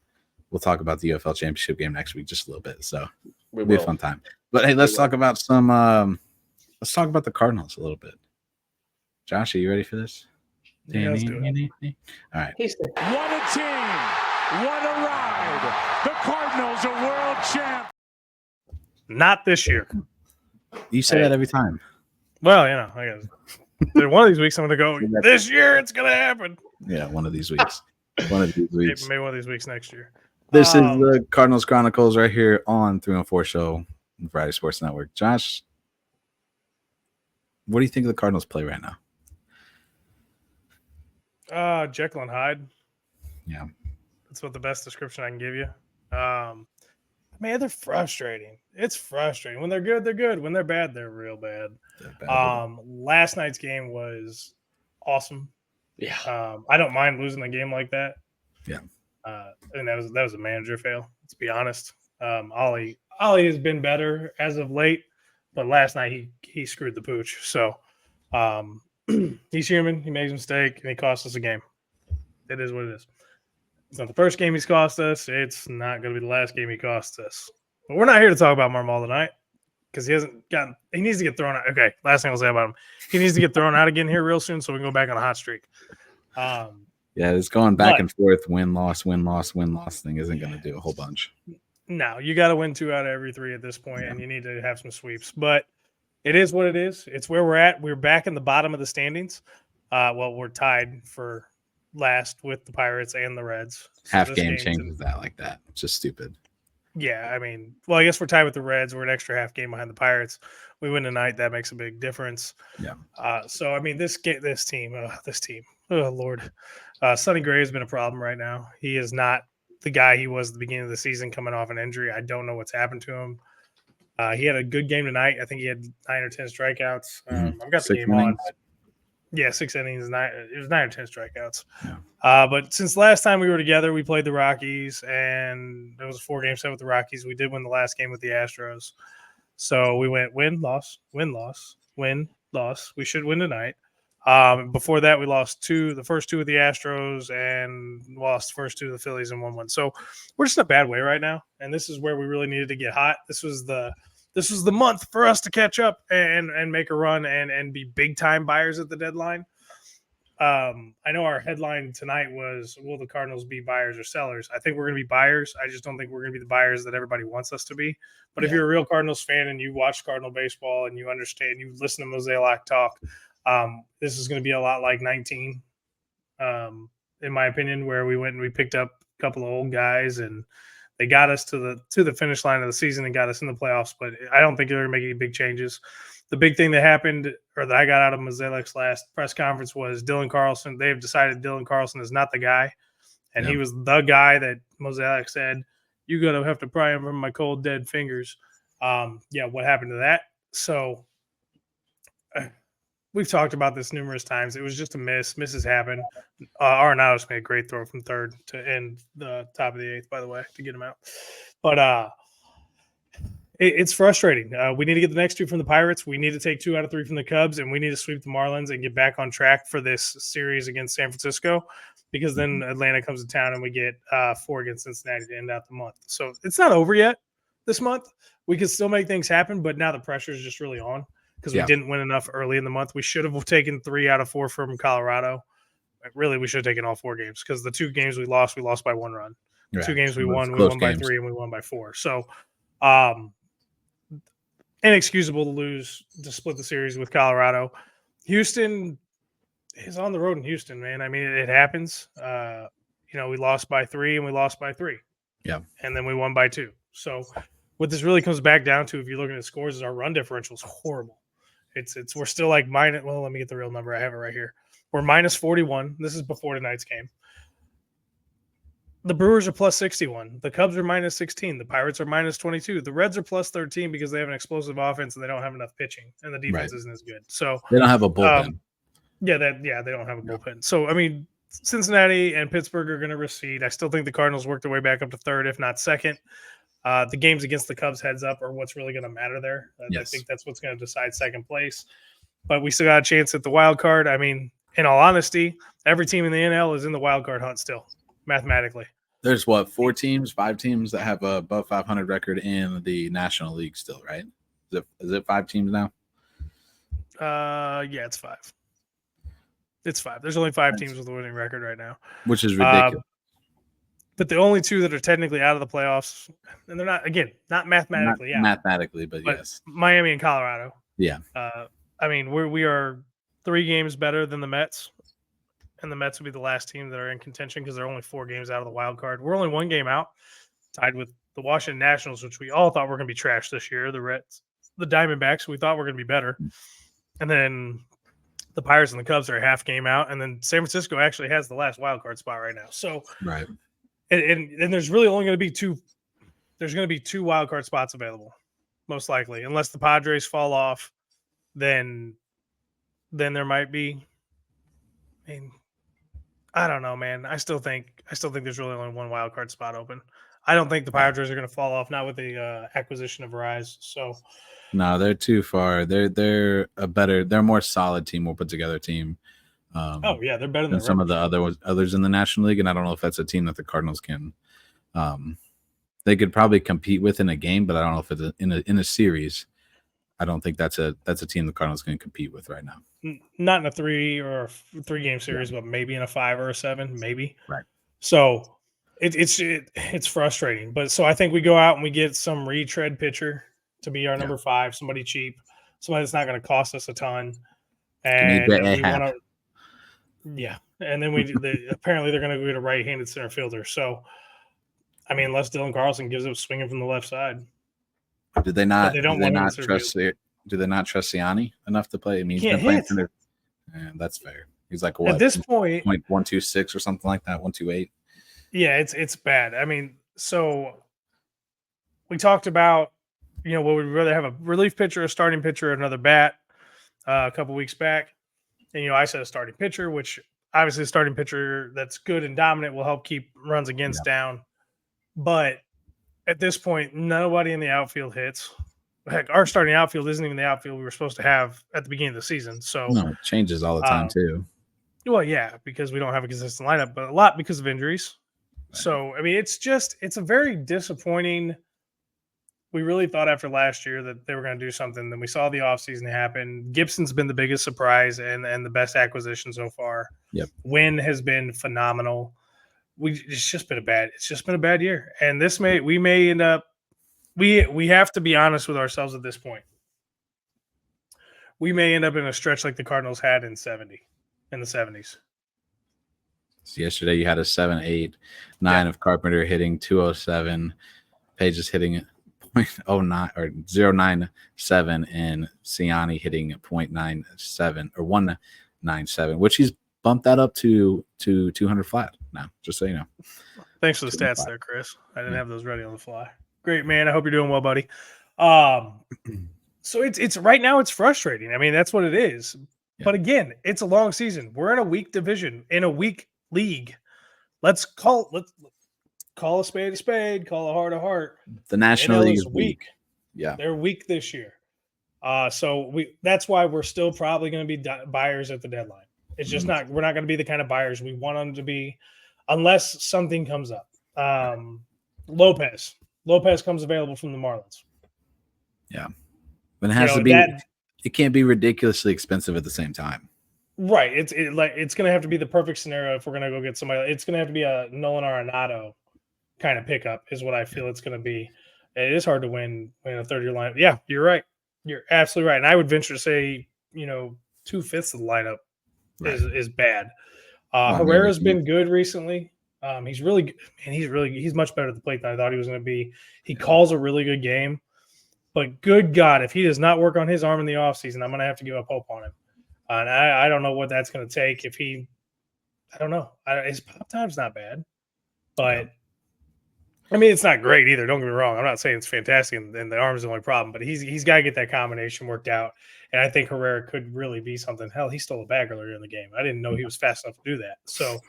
we'll talk about the UFL Championship game next week just a little bit. So it'll be a fun time. But hey, let's talk about let's talk about the Cardinals a little bit. Josh, are you ready for this? Yeah, let's do it. All right. What a team! What a ride! The Cardinals are world champ. Not this year. You say that every time. Well, I guess one of these weeks I'm going to go, this year it's going to happen. Yeah, one of these weeks. Maybe one of these weeks next year. This is the Cardinals Chronicles right here on 3 on 4 Show, Friday Sports Network. Josh, what do you think of the Cardinals play right now? Jekyll and Hyde. Yeah. That's what the best description I can give you. Man, they're frustrating. It's frustrating. When they're good, they're good. When they're bad, they're real bad. Last night's game was awesome. Yeah. I don't mind losing a game like that. Yeah. And that was a manager fail, let's be honest. Ollie has been better as of late, but last night he screwed the pooch. So he's human. He makes a mistake, and he cost us a game. It is what it is. It's not the first game he's cost us. It's not going to be the last game he cost us. But we're not here to talk about Marmal tonight because he needs to get thrown out. Okay, last thing I'll say about him. He needs to get thrown out again here real soon so we can go back on a hot streak. Yeah, it's going back and forth, win-loss thing isn't going to do a whole bunch. No, you got to win 2 out of every 3 at this point, and you need to have some sweeps. But it is what it is. It's where we're at. We're back in the bottom of the standings. We're tied for last with the Pirates and the Reds. So half game changes that like that. It's just stupid. Yeah, I guess we're tied with the Reds. We're an extra half game behind the Pirates. We win tonight. That makes a big difference. Yeah. This team. Oh, Lord. Sonny Gray has been a problem right now. He is not the guy he was at the beginning of the season coming off an injury. I don't know what's happened to him. He had a good game tonight. I think he had 9 or 10 strikeouts. I've got the game on. Yeah, 6 innings. It was 9 or 10 strikeouts. Yeah. But since last time we were together, we played the Rockies, and there was a 4-game set with the Rockies. We did win the last game with the Astros. So we went win, loss, win, loss, win, loss. We should win tonight. Before that, we lost the first 2 with the Astros, and lost the first 2 of the Phillies and 1-1. So we're just in a bad way right now, and this is where we really needed to get hot. This was the month for us to catch up and make a run and be big time buyers at the deadline. I know our headline tonight was, will the Cardinals be buyers or sellers? I think we're going to be buyers. I just don't think we're going to be the buyers that everybody wants us to be. But if you're a real Cardinals fan and you watch Cardinal baseball and you understand, you listen to Mosaic talk, this is going to be a lot like 19, in my opinion, where we went and we picked up a couple of old guys and they got us to the finish line of the season and got us in the playoffs. But I don't think they're going to make any big changes. The big thing that happened, or that I got out of Mosaic's last press conference, was Dylan Carlson. They've decided Dylan Carlson is not the guy. And he was the guy that Mosaic said, you're going to have to pry him from my cold, dead fingers. What happened to that? So we've talked about this numerous times. It was just a miss. Misses happen. Arenado's made a great throw from third to end the top of the 8th, by the way, to get him out. But it's frustrating. We need to get the next 2 from the Pirates. We need to take 2 out of 3 from the Cubs, and we need to sweep the Marlins and get back on track for this series against San Francisco, because then Atlanta comes to town and we get 4 against Cincinnati to end out the month. So it's not over yet this month. We can still make things happen, but now the pressure is just really on because we didn't win enough early in the month. We should have taken 3 out of 4 from Colorado. Really, we should have taken all 4 games, because the 2 games we lost by 1 run. The 2 games we won by 3 and we won by 4. So inexcusable to split the series with Colorado. Houston is on the road in Houston, man. I mean, it happens. We lost by 3 and we lost by 3. Yeah. And then we won by 2. So what this really comes back down to, if you're looking at scores, is our run differential is horrible. We're still like minus. Well, let me get the real number. I have it right here. We're minus 41. This is before tonight's game. The Brewers are plus 61. The Cubs are minus 16. The Pirates are minus 22. The Reds are plus 13 because they have an explosive offense and they don't have enough pitching, and the defense isn't as good. So they don't have a bullpen. They don't have a bullpen. So I mean, Cincinnati and Pittsburgh are going to recede. I still think the Cardinals work their way back up to third, if not second. The games against the Cubs heads up are what's really going to matter there. I think that's what's going to decide second place. But we still got a chance at the wild card. I mean, in all honesty, every team in the NL is in the wild card hunt still, mathematically. There's what, 5 teams that have a above 500 record in the National League still, right? Is it 5 teams now? Yeah, it's 5. It's 5. There's only 5 teams with a winning record right now, which is ridiculous. But the only 2 that are technically out of the playoffs, and they're not mathematically out. Mathematically, but yes, Miami and Colorado. Yeah. I mean, we are 3 games better than the Mets, and the Mets would be the last team that are in contention because they're only 4 games out of the wild card. We're only 1 game out, tied with the Washington Nationals, which we all thought were going to be trash this year. The Reds, the Diamondbacks, we thought were going to be better, and then the Pirates and the Cubs are a half game out, and then San Francisco actually has the last wild card spot right now. So right. And there's really only going to be 2. There's going to be 2 wild card spots available, most likely, unless the Padres fall off. Then there might be. I mean, I don't know, man. I still think there's really only 1 wild card spot open. I don't think the Padres are going to fall off, not with the acquisition of Rise. So no, they're too far. They're a more solid team, more put together team. Yeah, they're better than some of the others in the National League, and I don't know if that's a team that the Cardinals can. They could probably compete with in a game, but I don't know if it's in a series. I don't think that's a team the Cardinals can compete with right now. Not in a 3 game series, but maybe in a 5 or a 7, maybe. Right. So it's frustrating, but so I think we go out and we get some retread pitcher to be our number 5, somebody cheap, somebody that's not going to cost us a ton, and we want to. Yeah, and then apparently they're going to go get a right-handed center fielder. So, I mean, unless Dylan Carlson gives up swinging from the left side, do they not trust Siani enough to play? I mean, he's been playing center. Yeah, that's fair. He's like what at this point, 126 or something like that, 128. Yeah, it's bad. I mean, so we talked about would we rather have a relief pitcher, a starting pitcher, another bat a couple weeks back. And, I said a starting pitcher, which obviously a starting pitcher that's good and dominant will help keep runs against down. But at this point, nobody in the outfield hits. Heck, our starting outfield isn't even the outfield we were supposed to have at the beginning of the season. So it changes all the time too. Well, yeah, because we don't have a consistent lineup, but a lot because of injuries. Right. So, I mean, it's a very disappointing. We really thought after last year that they were going to do something. Then we saw the offseason happen. Gibson's been the biggest surprise and the best acquisition so far. Yep. Wynn has been phenomenal. It's just been a bad year. And we may end up we have to be honest with ourselves at this point. We may end up in a stretch like the Cardinals had in the 70s. So yesterday you had a 7.89 of Carpenter hitting 207, Page is hitting 0.09 or 0.97, and Siani hitting 0.97 or 197, which he's bumped that up to 200 flat now, just so you know. Thanks for the stats there, Chris. I didn't have those ready on the fly. Great, man. I hope you're doing well, buddy. So it's right now it's frustrating. I mean, that's what it is. Yeah. But again, it's a long season. We're in a weak division, in a weak league. Let's call a spade, call a heart a heart. The National League is weak. Yeah. They're weak this year. So that's why we're still probably going to be buyers at the deadline. It's just we're not going to be the kind of buyers we want them to be unless something comes up. Lopez comes available from the Marlins. Yeah. But it has to be it can't be ridiculously expensive at the same time. Right. It's going to have to be the perfect scenario if we're going to go get somebody. It's going to have to be a Nolan Arenado kind of pickup is what I feel it's going to be. It is hard to win a third-year lineup. Yeah, you're right. You're absolutely right. And I would venture to say, 2/5 of the lineup is bad. Herrera's been good recently. He's really good. And he's much better at the plate than I thought he was going to be. He calls a really good game. But good God, if he does not work on his arm in the offseason, I'm going to have to give up hope on him. And I don't know what that's going to take. I don't know. His pop time's not bad. But, I mean, it's not great either. Don't get me wrong. I'm not saying it's fantastic and the arm's the only problem. But he's got to get that combination worked out. And I think Herrera could really be something. Hell, he stole a bag earlier in the game. I didn't know he was fast enough to do that. So,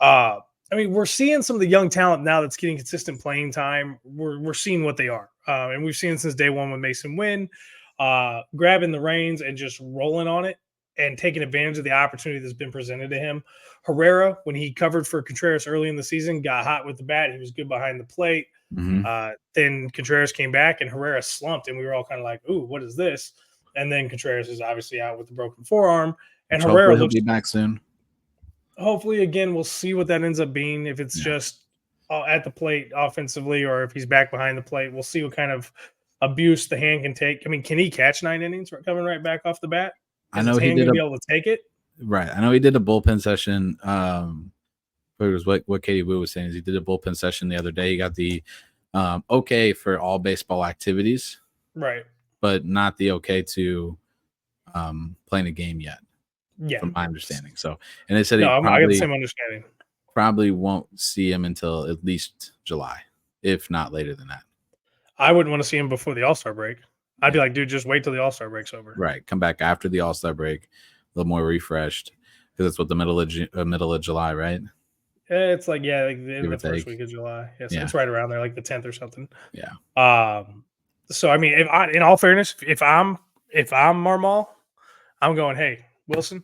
I mean, we're seeing some of the young talent now that's getting consistent playing time. We're seeing what they are. And we've seen it since day one with Mason Wynn, grabbing the reins and just rolling on it. and taking advantage of the opportunity that's been presented to him. Herrera, when he covered for Contreras early in the season, got hot with the bat. He was good behind the plate. Then Contreras came back and Herrera slumped, and we were all kind of like, ooh, what is this? And then Contreras is obviously out with the broken forearm. And Herrera will be back soon. Hopefully, again, we'll see what that ends up being. If it's just at the plate offensively or if he's back behind the plate, we'll see what kind of abuse the hand can take. I mean, can he catch 9 innings coming right back off the bat? I know he did be able to take it. Right. I know he did a bullpen session. It was what Katie Wu was saying is he did a bullpen session the other day. He got the okay for all baseball activities, right, but not the okay to playing a game yet. Yeah, from my understanding. So, and they said I got the same understanding. Probably won't see him until at least July, if not later than that. I wouldn't want to see him before the All-Star break. I'd be like, dude, just wait till the All-Star break's over. Right, come back after the All-Star break, a little more refreshed, because it's what the middle of July, right? It's like the end of the first week of July. Yes, it's right around there, like the 10th or something. Yeah. So I mean, in all fairness, if I'm Marmol, I'm going, hey, Wilson,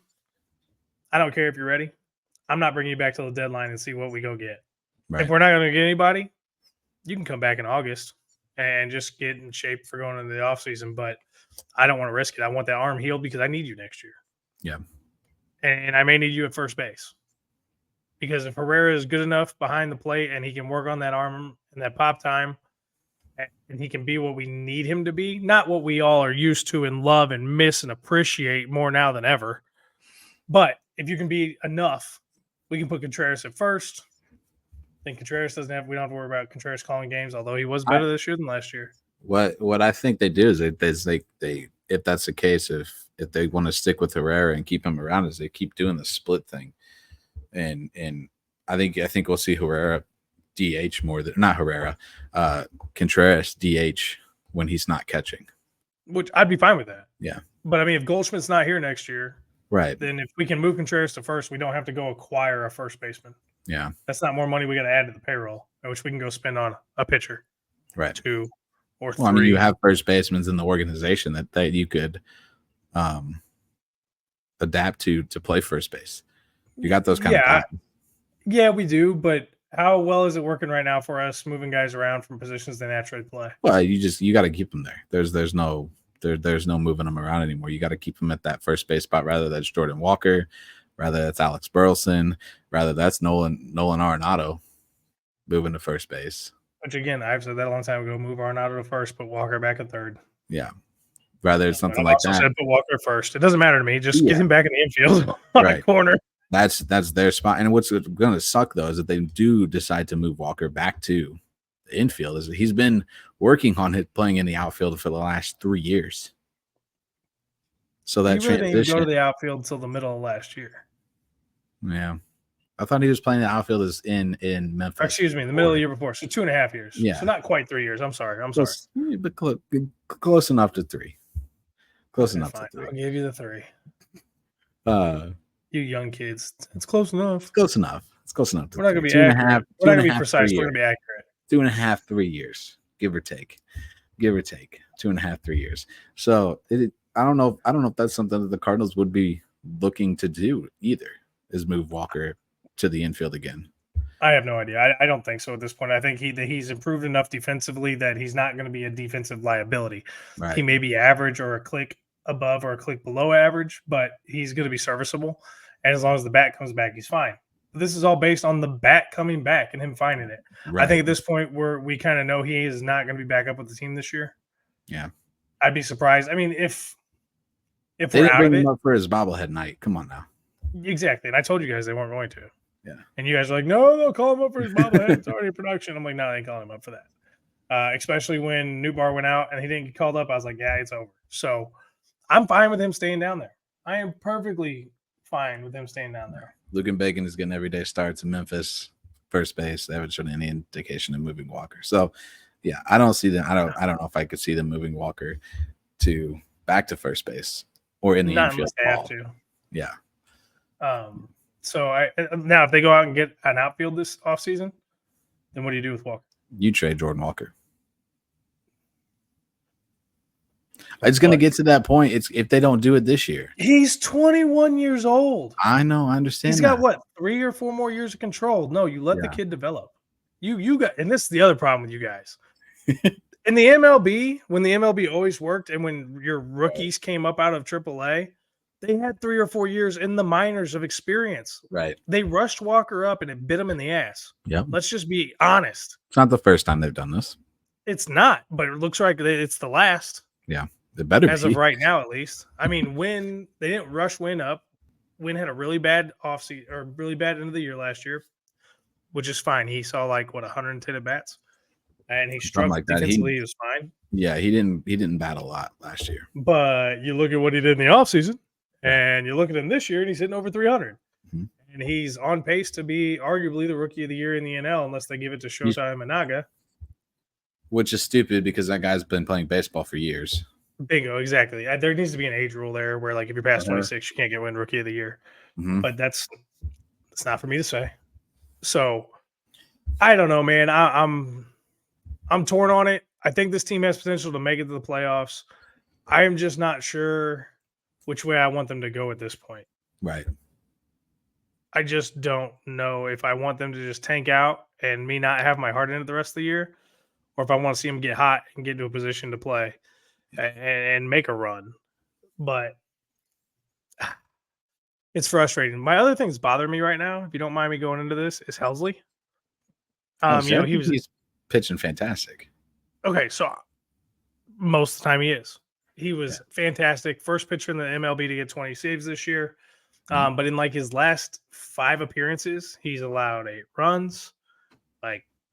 I don't care if you're ready. I'm not bringing you back till the deadline and see what we go get. Right. If we're not going to get anybody, you can come back in August and just get in shape for going into the offseason. But I don't want to risk it. I want that arm healed because I need you next year. Yeah. And I may need you at first base. Because if Herrera is good enough behind the plate and he can work on that arm and that pop time, and he can be what we need him to be, not what we all are used to and love and miss and appreciate more now than ever. But if you can be enough, we can put Contreras at first. I think Contreras we don't have to worry about Contreras calling games, although he was better this year than last year. What I think they do is they if that's the case, if they want to stick with Herrera and keep him around, is they keep doing the split thing. And I think we'll see Herrera DH more than not Herrera, Contreras DH when he's not catching. Which I'd be fine with that. Yeah. But I mean, if Goldschmidt's not here next year, right, then if we can move Contreras to first, we don't have to go acquire a first baseman. Yeah. That's not more money we got to add to the payroll, which we can go spend on a pitcher. Right. 2 or 3. Well, I mean, you have first basemen in the organization that you could adapt to play first base. You got those kind of guys. Yeah, we do, but how well is it working right now for us moving guys around from positions they naturally play? Well, you got to keep them there. There's no moving them around anymore. You got to keep them at that first base spot, rather that's Jordan Walker, rather that's Alex Burleson, rather that's Nolan Arenado moving to first base. Which again, I've said that a long time ago. Move Arenado to first, put Walker back at third. Yeah, rather it's something like that. Said put Walker first. It doesn't matter to me. Just get him back in the infield on the corner. That's their spot. And what's going to suck though is that they do decide to move Walker back to the infield. Is he's been working on it playing in the outfield for the last 3 years. So that he really didn't even go to the outfield until the middle of last year. Yeah. I thought he was playing the outfield in Memphis. Excuse me, in the middle of the year before. So 2.5 years. Yeah. So not quite 3 years. I'm sorry. But close enough to 3. Close enough to 3. I'll give you the 3. You young kids. It's close enough. It's close enough. It's close enough. We're not going to be accurate. We're not going to be precise. We're going to be accurate. 2.5, 3 years, give or take. 2.5, 3 years. So I don't know if that's something that the Cardinals would be looking to do either, is move Walker to the infield again. I have no idea. I don't think so at this point. I think he's improved enough defensively that he's not going to be a defensive liability. Right. He may be average or a click above or a click below average, but he's going to be serviceable. And as long as the bat comes back, he's fine. But this is all based on the bat coming back and him finding it. Right. I think at this point we kind of know he is not going to be back up with the team this year. Yeah. I'd be surprised. I mean, if they we're didn't out bring of it, him up for his bobblehead night. Come on now. Exactly. And I told you guys they weren't going to. Yeah. And you guys are like, no, they'll call him up for his bobblehead. It's already in production. I'm like, no, they ain't calling him up for that. Especially when Newbar went out and he didn't get called up. I was like, yeah, it's over. So I'm fine with him staying down there. I am perfectly fine with him staying down there. Luke and Bacon is getting everyday starts in Memphis, first base. They haven't shown any indication of moving Walker. So, yeah, I don't see them. I don't know if I could see them moving Walker back to first base or in the Not infield. Unless they have to. Yeah. So now if they go out and get an outfield this offseason, then what do you do with Walker? You trade Jordan Walker. It's going to get to that point. It's if they don't do it this year. He's 21 years old. I know. I understand. He's got what 3 or 4 more years of control. No, you let the kid develop. You got, and this is the other problem with you guys. In the MLB, when the MLB always worked, and when your rookies came up out of AAA, they had 3 or 4 years in the minors of experience. Right. They rushed Walker up, and it bit him in the ass. Yep. Let's just be honest. It's not the first time they've done this. It's not, but it looks like it's the last. Yeah, it better as be. of right now, at least. I mean, Wynn, they didn't rush Wynn up. Wynn had a really bad offseason or really bad end of the year last year, which is fine. He saw 110 at bats, and he struggled like defensively. He was fine. Yeah, he didn't bat a lot last year. But you look at what he did in the offseason, and you look at him this year, and he's hitting over 300. Mm-hmm. And he's on pace to be arguably the rookie of the year in the NL, unless they give it to Shota Imanaga. Which is stupid because that guy's been playing baseball for years. Bingo, exactly. There needs to be an age rule there where, if you're past 26, you can't get win Rookie of the Year. Mm-hmm. But that's not for me to say. So I don't know, man. I'm torn on it. I think this team has potential to make it to the playoffs. I am just not sure which way I want them to go at this point. Right. I just don't know if I want them to just tank out and me not have my heart in it the rest of the year, or if I want to see them get hot and get into a position to play and make a run. But it's frustrating. My other things bothering me right now, if you don't mind me going into this, is Helsley. He's pitching fantastic. Okay, so most of the time he is. He was fantastic. First pitcher in the MLB to get 20 saves this year. But in his last 5 appearances, he's allowed 8 runs,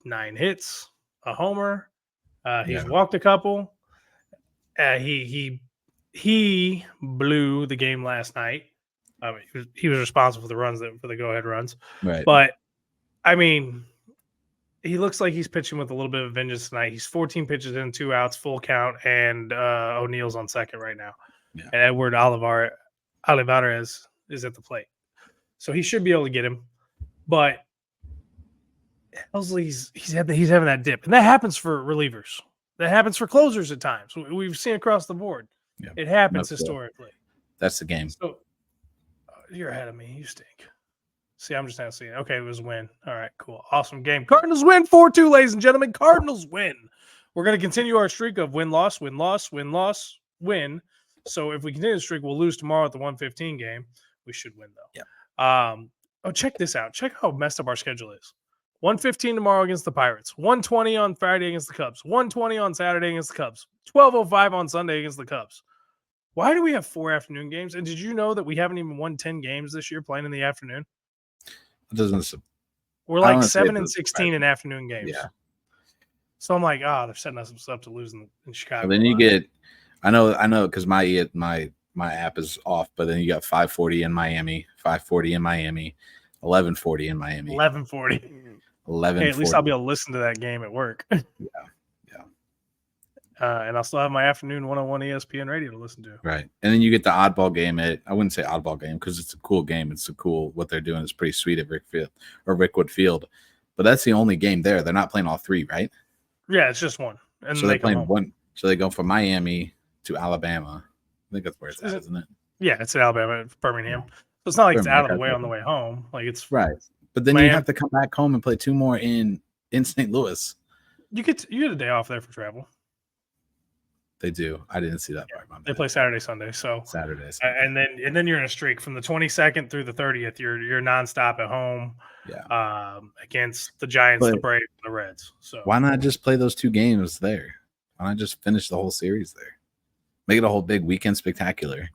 9 hits, a homer. He's walked a couple. He blew the game last night. He was responsible for the runs for the go-ahead runs. Right. But I mean, he looks like he's pitching with a little bit of vengeance tonight. He's 14 pitches in, 2 outs, full count, and O'Neill's on second right now. Yeah. And Edward Olivares is at the plate, so he should be able to get him. But Helsley's he's having that dip, and that happens for relievers. That happens for closers at times. We've seen across the board. Yeah. It happens historically. That's the game. So you're ahead of me. You stink. See, I'm just not seeing it. Okay, it was a win. All right, cool. Awesome game. Cardinals win 4-2, ladies and gentlemen. Cardinals win. We're going to continue our streak of win-loss, win-loss, win-loss, win. So if we continue the streak, we'll lose tomorrow at the 1:15 game. We should win, though. Yeah. Check this out. Check how messed up our schedule is. 1:15 tomorrow against the Pirates. 1:20 on Friday against the Cubs. 1:20 on Saturday against the Cubs. 12:05 on Sunday against the Cubs. Why do we have 4 afternoon games? And did you know that we haven't even won 10 games this year playing in the afternoon? It doesn't. We're 7 and 16 in afternoon games. Yeah. So I'm they're setting us up to lose in Chicago. And then you get, I know, because my app is off, but then you got 5:40 in Miami, 5:40 in Miami, 11:40 in Miami, 11:40. 11. Hey, at least I'll be able to listen to that game at work. Yeah. And I'll still have my afternoon 101 ESPN radio to listen to. Right. And then you get the oddball game I wouldn't say oddball game because it's a cool game. It's a cool, what they're doing is pretty sweet at Rickwood Field. But that's the only game there. They're not playing all 3, right? Yeah, it's just one. And so they're playing one. So they go from Miami to Alabama. I think that's where it's at, isn't it? Yeah, it's in Alabama, it's Birmingham. So it's not like it's out of the way on the way home. It's right. But then Miami. You have to come back home and play 2 more in St. Louis. You get a day off there for travel. They do. I didn't see that part. They play Saturday, Sunday. So Saturdays, and then you're in a streak from the 22nd through the 30th. You're nonstop at home. Yeah. Against the Giants, the Braves, and the Reds. So why not just play those 2 games there? Why not just finish the whole series there? Make it a whole big weekend spectacular.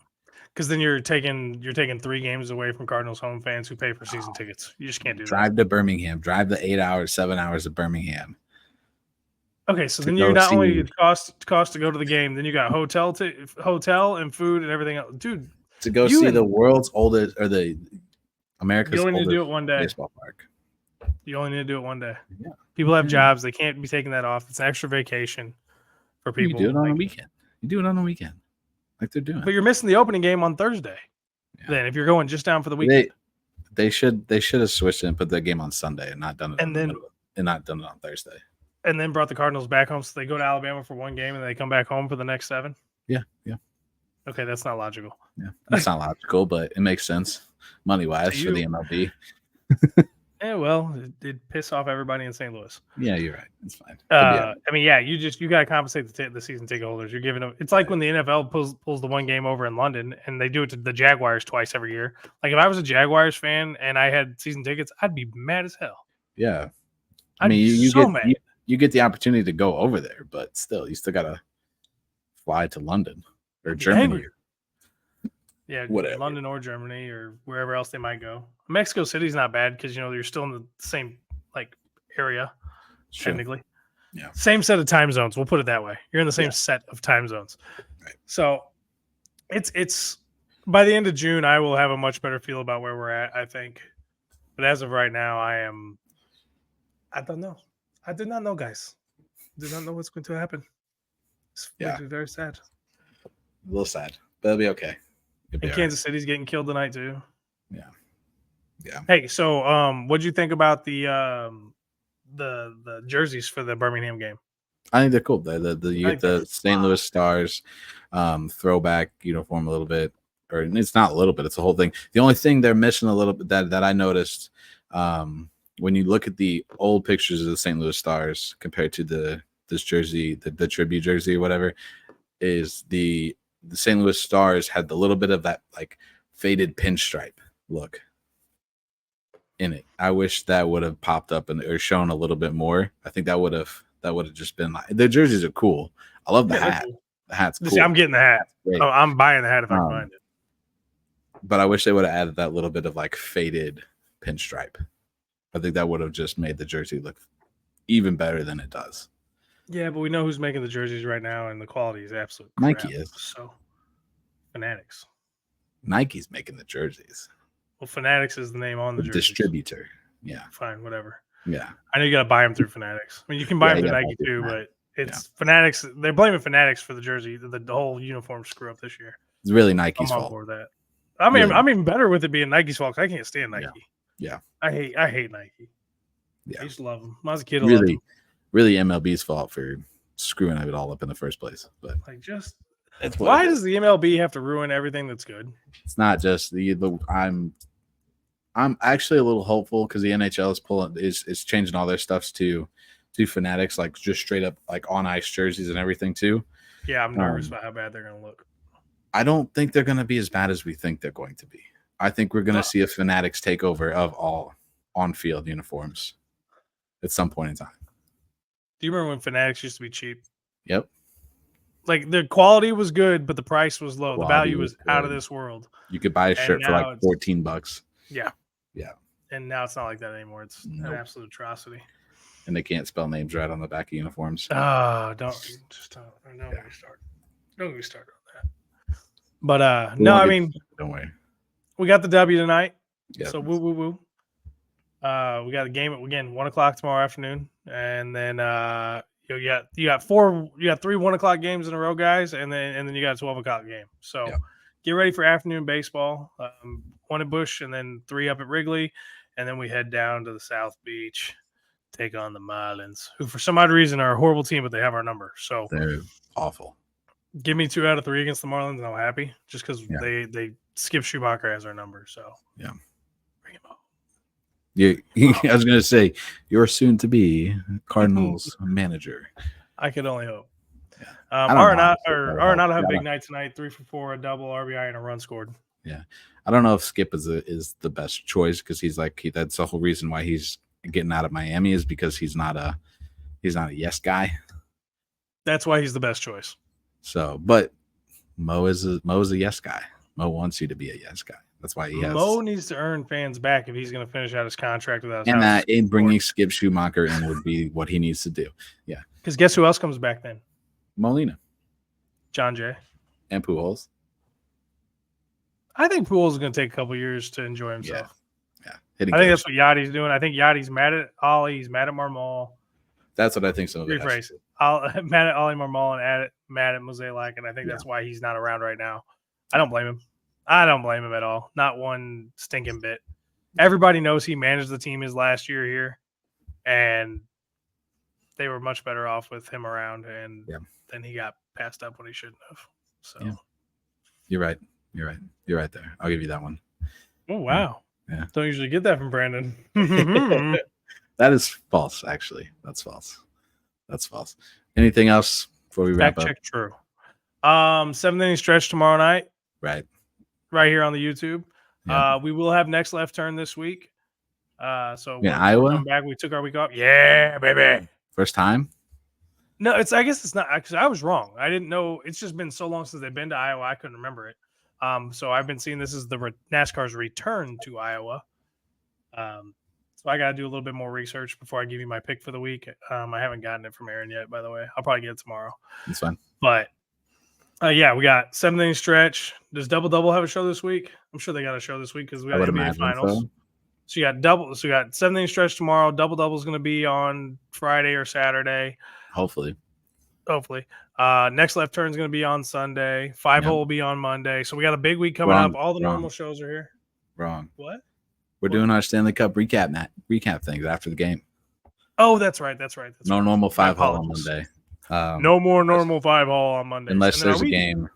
Because then you're taking 3 games away from Cardinals home fans who pay for season tickets. You just can't do that. Drive to Birmingham. Drive the 8 hours, 7 hours of Birmingham. Okay, so then you not only cost to go to the game, then you got hotel and food and everything else, dude. To go see the world's oldest or the America's oldest. You only need to do it one day. Baseball park. You only need to do it one day. Yeah. People have jobs; they can't be taking that off. It's an extra vacation for people. You do it on a weekend. You do it on a weekend, like they're doing. But you're missing the opening game on Thursday. Yeah. Then, if you're going just down for the weekend, they should have switched it and put the game on Sunday and not done it. And not done it on Thursday. And then brought the Cardinals back home, so they go to Alabama for 1 game and they come back home for the next 7. Yeah. Okay, that's not logical. Yeah. That's not logical, but it makes sense money-wise So for the MLB. Yeah, well, it piss off everybody in St. Louis. Yeah, you're right. It's fine. Could be I mean, yeah, you got to compensate the season ticket holders. You're giving them. It's like when the NFL pulls the one game over in London, and they do it to the Jaguars twice every year. Like if I was a Jaguars fan and I had season tickets, I'd be mad as hell. Yeah. I mean, you get the opportunity to go over there, but still, you still gotta fly to London or Germany. Angry. Yeah, Whatever. London or Germany or wherever else they might go. Mexico City's not bad because you're still in the same like area technically. Yeah. Same set of time zones. We'll put it that way. You're in the same set of time zones. Right. So it's by the end of June, I will have a much better feel about where we're at, I think. But as of right now, I don't know. I did not know, guys. Did not know what's going to happen. It's very sad. A little sad, but it'll be okay. And Kansas City's getting killed tonight too. Yeah. Hey, so what'd you think about the jerseys for the Birmingham game? I think they're cool. The St. Louis Stars throwback uniform a little bit, or it's not a little bit, it's the whole thing. The only thing they're missing a little bit that I noticed when you look at the old pictures of the St. Louis Stars compared to this jersey, the tribute jersey or whatever, is the St. Louis Stars had the little bit of that like faded pinstripe look in it. I wish that would have popped up or shown a little bit more. I think that would have just been like, the jerseys are cool. I love the hat. Cool. The hat's cool. See, I'm getting the hat. Oh, I'm buying the hat if I can find it. But I wish they would have added that little bit of like faded pinstripe. I think that would have just made the jersey look even better than it does. Yeah, but we know who's making the jerseys right now, and the quality is absolute crap. Nike is. So, Fanatics. Nike's making the jerseys. Well, Fanatics is the name on the jerseys. Distributor. Yeah. Fine, whatever. Yeah. I know you got to buy them through Fanatics. I mean, you can buy them through Nike too, but it's Fanatics. They're blaming Fanatics for the jersey, the whole uniform screw up this year. It's really Nike's fault. I'm on board with that. I mean, I'm even better with it being Nike's fault because I can't stand Nike. Yeah. I hate Nike. Yeah. I used to love them. When I was a kid, I loved them. Really MLB's fault for screwing it all up in the first place. But like, why does the MLB have to ruin everything that's good? It's not just I'm actually a little hopeful because the NHL is changing all their stuffs to Fanatics, like just straight up like on ice jerseys and everything too. Yeah, I'm nervous about how bad they're gonna look. I don't think they're gonna be as bad as we think they're going to be. I think we're gonna see a Fanatics takeover of all on-field uniforms at some point in time. Do you remember when Fanatics used to be cheap? Yep. Like the quality was good, but the price was low. The value was out of this world. You could buy a shirt for like $14. Yeah. Yeah. And now it's not like that anymore. It's an absolute atrocity. And they can't spell names right on the back of uniforms. Don't get me started. Don't get me started on that. But no, I mean, don't worry. We got the W tonight. Yep. So woo. We got a game again 1:00 tomorrow afternoon, and then you got 3 1:00 games in a row, guys, and then you got a 12:00 game. So get ready for afternoon baseball. 1 at Busch, and then 3 up at Wrigley, and then we head down to the South Beach, take on the Marlins, who for some odd reason are a horrible team, but they have our number. So they're awful. Give me 2 out of 3 against the Marlins, and I'm happy just because they Skip Schumacher has our number. So yeah. Bring him up. I was going to say, you're soon to be Cardinals manager. I could only hope. Yeah. Arenado had a big night tonight, 3 for 4, a double, RBI, and a run scored. Yeah. I don't know if Skip is the best choice because that's the whole reason why he's getting out of Miami is because he's not a yes guy. That's why he's the best choice. So, but Mo is a yes guy. Mo wants you to be a yes guy. That's why he has. Mo needs to earn fans back if he's going to finish out his contract without. And bringing Skip Schumacher in would be what he needs to do. Yeah. Because guess who else comes back then? Molina, John Jay, and Pujols. I think Pujols is going to take a couple years to enjoy himself. Yeah. I think that's what Yachty's doing. I think Yachty's mad at Ollie. He's mad at Marmol. That's what I think. Some of it. Rephrase it. Mad at Ollie Marmol and mad at Mozeliak, and I think that's why he's not around right now. I don't blame him. I don't blame him at all. Not one stinking bit. Everybody knows he managed the team his last year here, and they were much better off with him around, and then he got passed up when he shouldn't have. So Yeah. You're right. You're right there. I'll give you that one. Oh wow. Yeah. Don't usually get that from Brandon. That is false, actually. That's false. Anything else before we wrap Fact up? check true. 7th inning stretch tomorrow night, Right. right here on the YouTube. Yeah. We will have next left turn this week. So In we're Iowa? coming back. We took our week off. Yeah, baby. First time? No, I guess it's not because I was wrong. I didn't know. It's just been so long since they've been to Iowa. I couldn't remember it. So I've been seeing this is the NASCAR's return to Iowa. So I got to do a little bit more research before I give you my pick for the week. I haven't gotten it from Aaron yet, by the way. I'll probably get it tomorrow. That's fine. But yeah, we got 7th inning stretch. Does Double Double have a show this week? I'm sure they got a show this week because we got NBA Finals. So you got 7th inning stretch tomorrow. Double Double is going to be on Friday or Saturday. Hopefully. Next left turn is going to be on Sunday. 5-hole will be on Monday. So we got a big week coming up. All the normal shows are here. Wrong. What? We're doing our Stanley Cup recap things after the game. Oh, that's right. No normal 5-hole on Monday. No more normal 5-hole on Monday. Unless there's a game.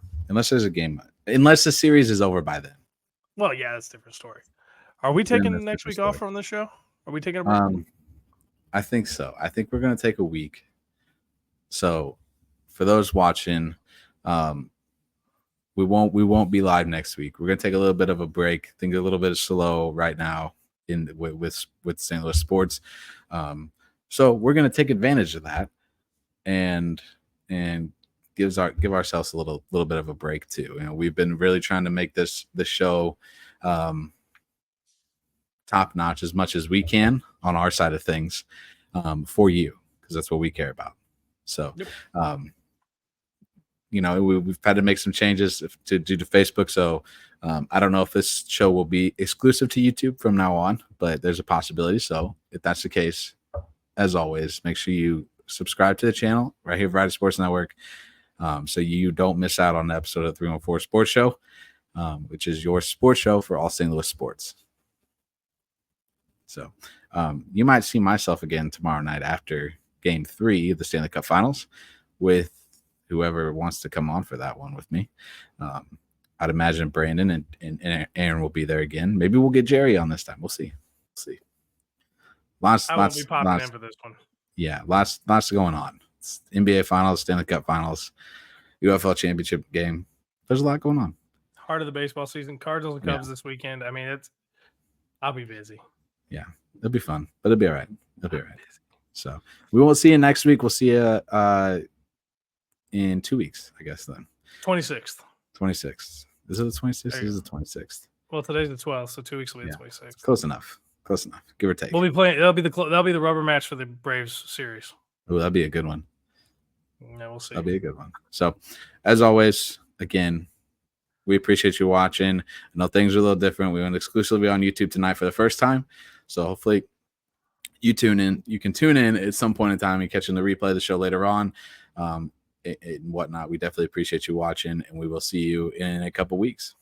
Unless the series is over by then. Well, yeah, that's a different story. Are we taking next week off from the show? Are we taking a break? I think so. I think we're going to take a week. So for those watching, we won't be live next week. We're going to take a little bit of a break. Think a little bit slow right now with St. Louis sports. So we're going to take advantage of that and give ourselves a little bit of a break too. You know, we've been really trying to make the show top notch as much as we can on our side of things for you, because that's what we care about. So, you know, we've had to make some changes due to Facebook. So I don't know if this show will be exclusive to YouTube from now on, but there's a possibility. So if that's the case, as always, make sure you subscribe to the channel right here, Variety Sports Network, so you don't miss out on the episode of 314 Sports Show, which is your sports show for all St. Louis sports. So you might see myself again tomorrow night after Game 3 of the Stanley Cup Finals with whoever wants to come on for that one with me. I'd imagine Brandon and Aaron will be there again. Maybe we'll get Jerry on this time. We'll see. I won't be popping in for this one. Yeah, lots going on. It's NBA Finals, Stanley Cup Finals, UFL Championship game. There's a lot going on. Heart of the baseball season. Cardinals and Cubs this weekend. I mean, I'll be busy. Yeah, it'll be fun, but it'll be all right. So we won't see you next week. We'll see you in 2 weeks, I guess. Then 26th. Is it the 26th? This is the 26th. Well, today's the 12th, so 2 weeks will be the 26th. Close enough, give or take. We'll be playing. That'll be the rubber match for the Braves series. Oh, that'd be a good one. Yeah, we'll see. That'll be a good one. So, as always, again, we appreciate you watching. I know things are a little different. We went exclusively on YouTube tonight for the first time, so hopefully you tune in. You can tune in at some point in time and catching the replay of the show later on, and whatnot. We definitely appreciate you watching, and we will see you in a couple weeks.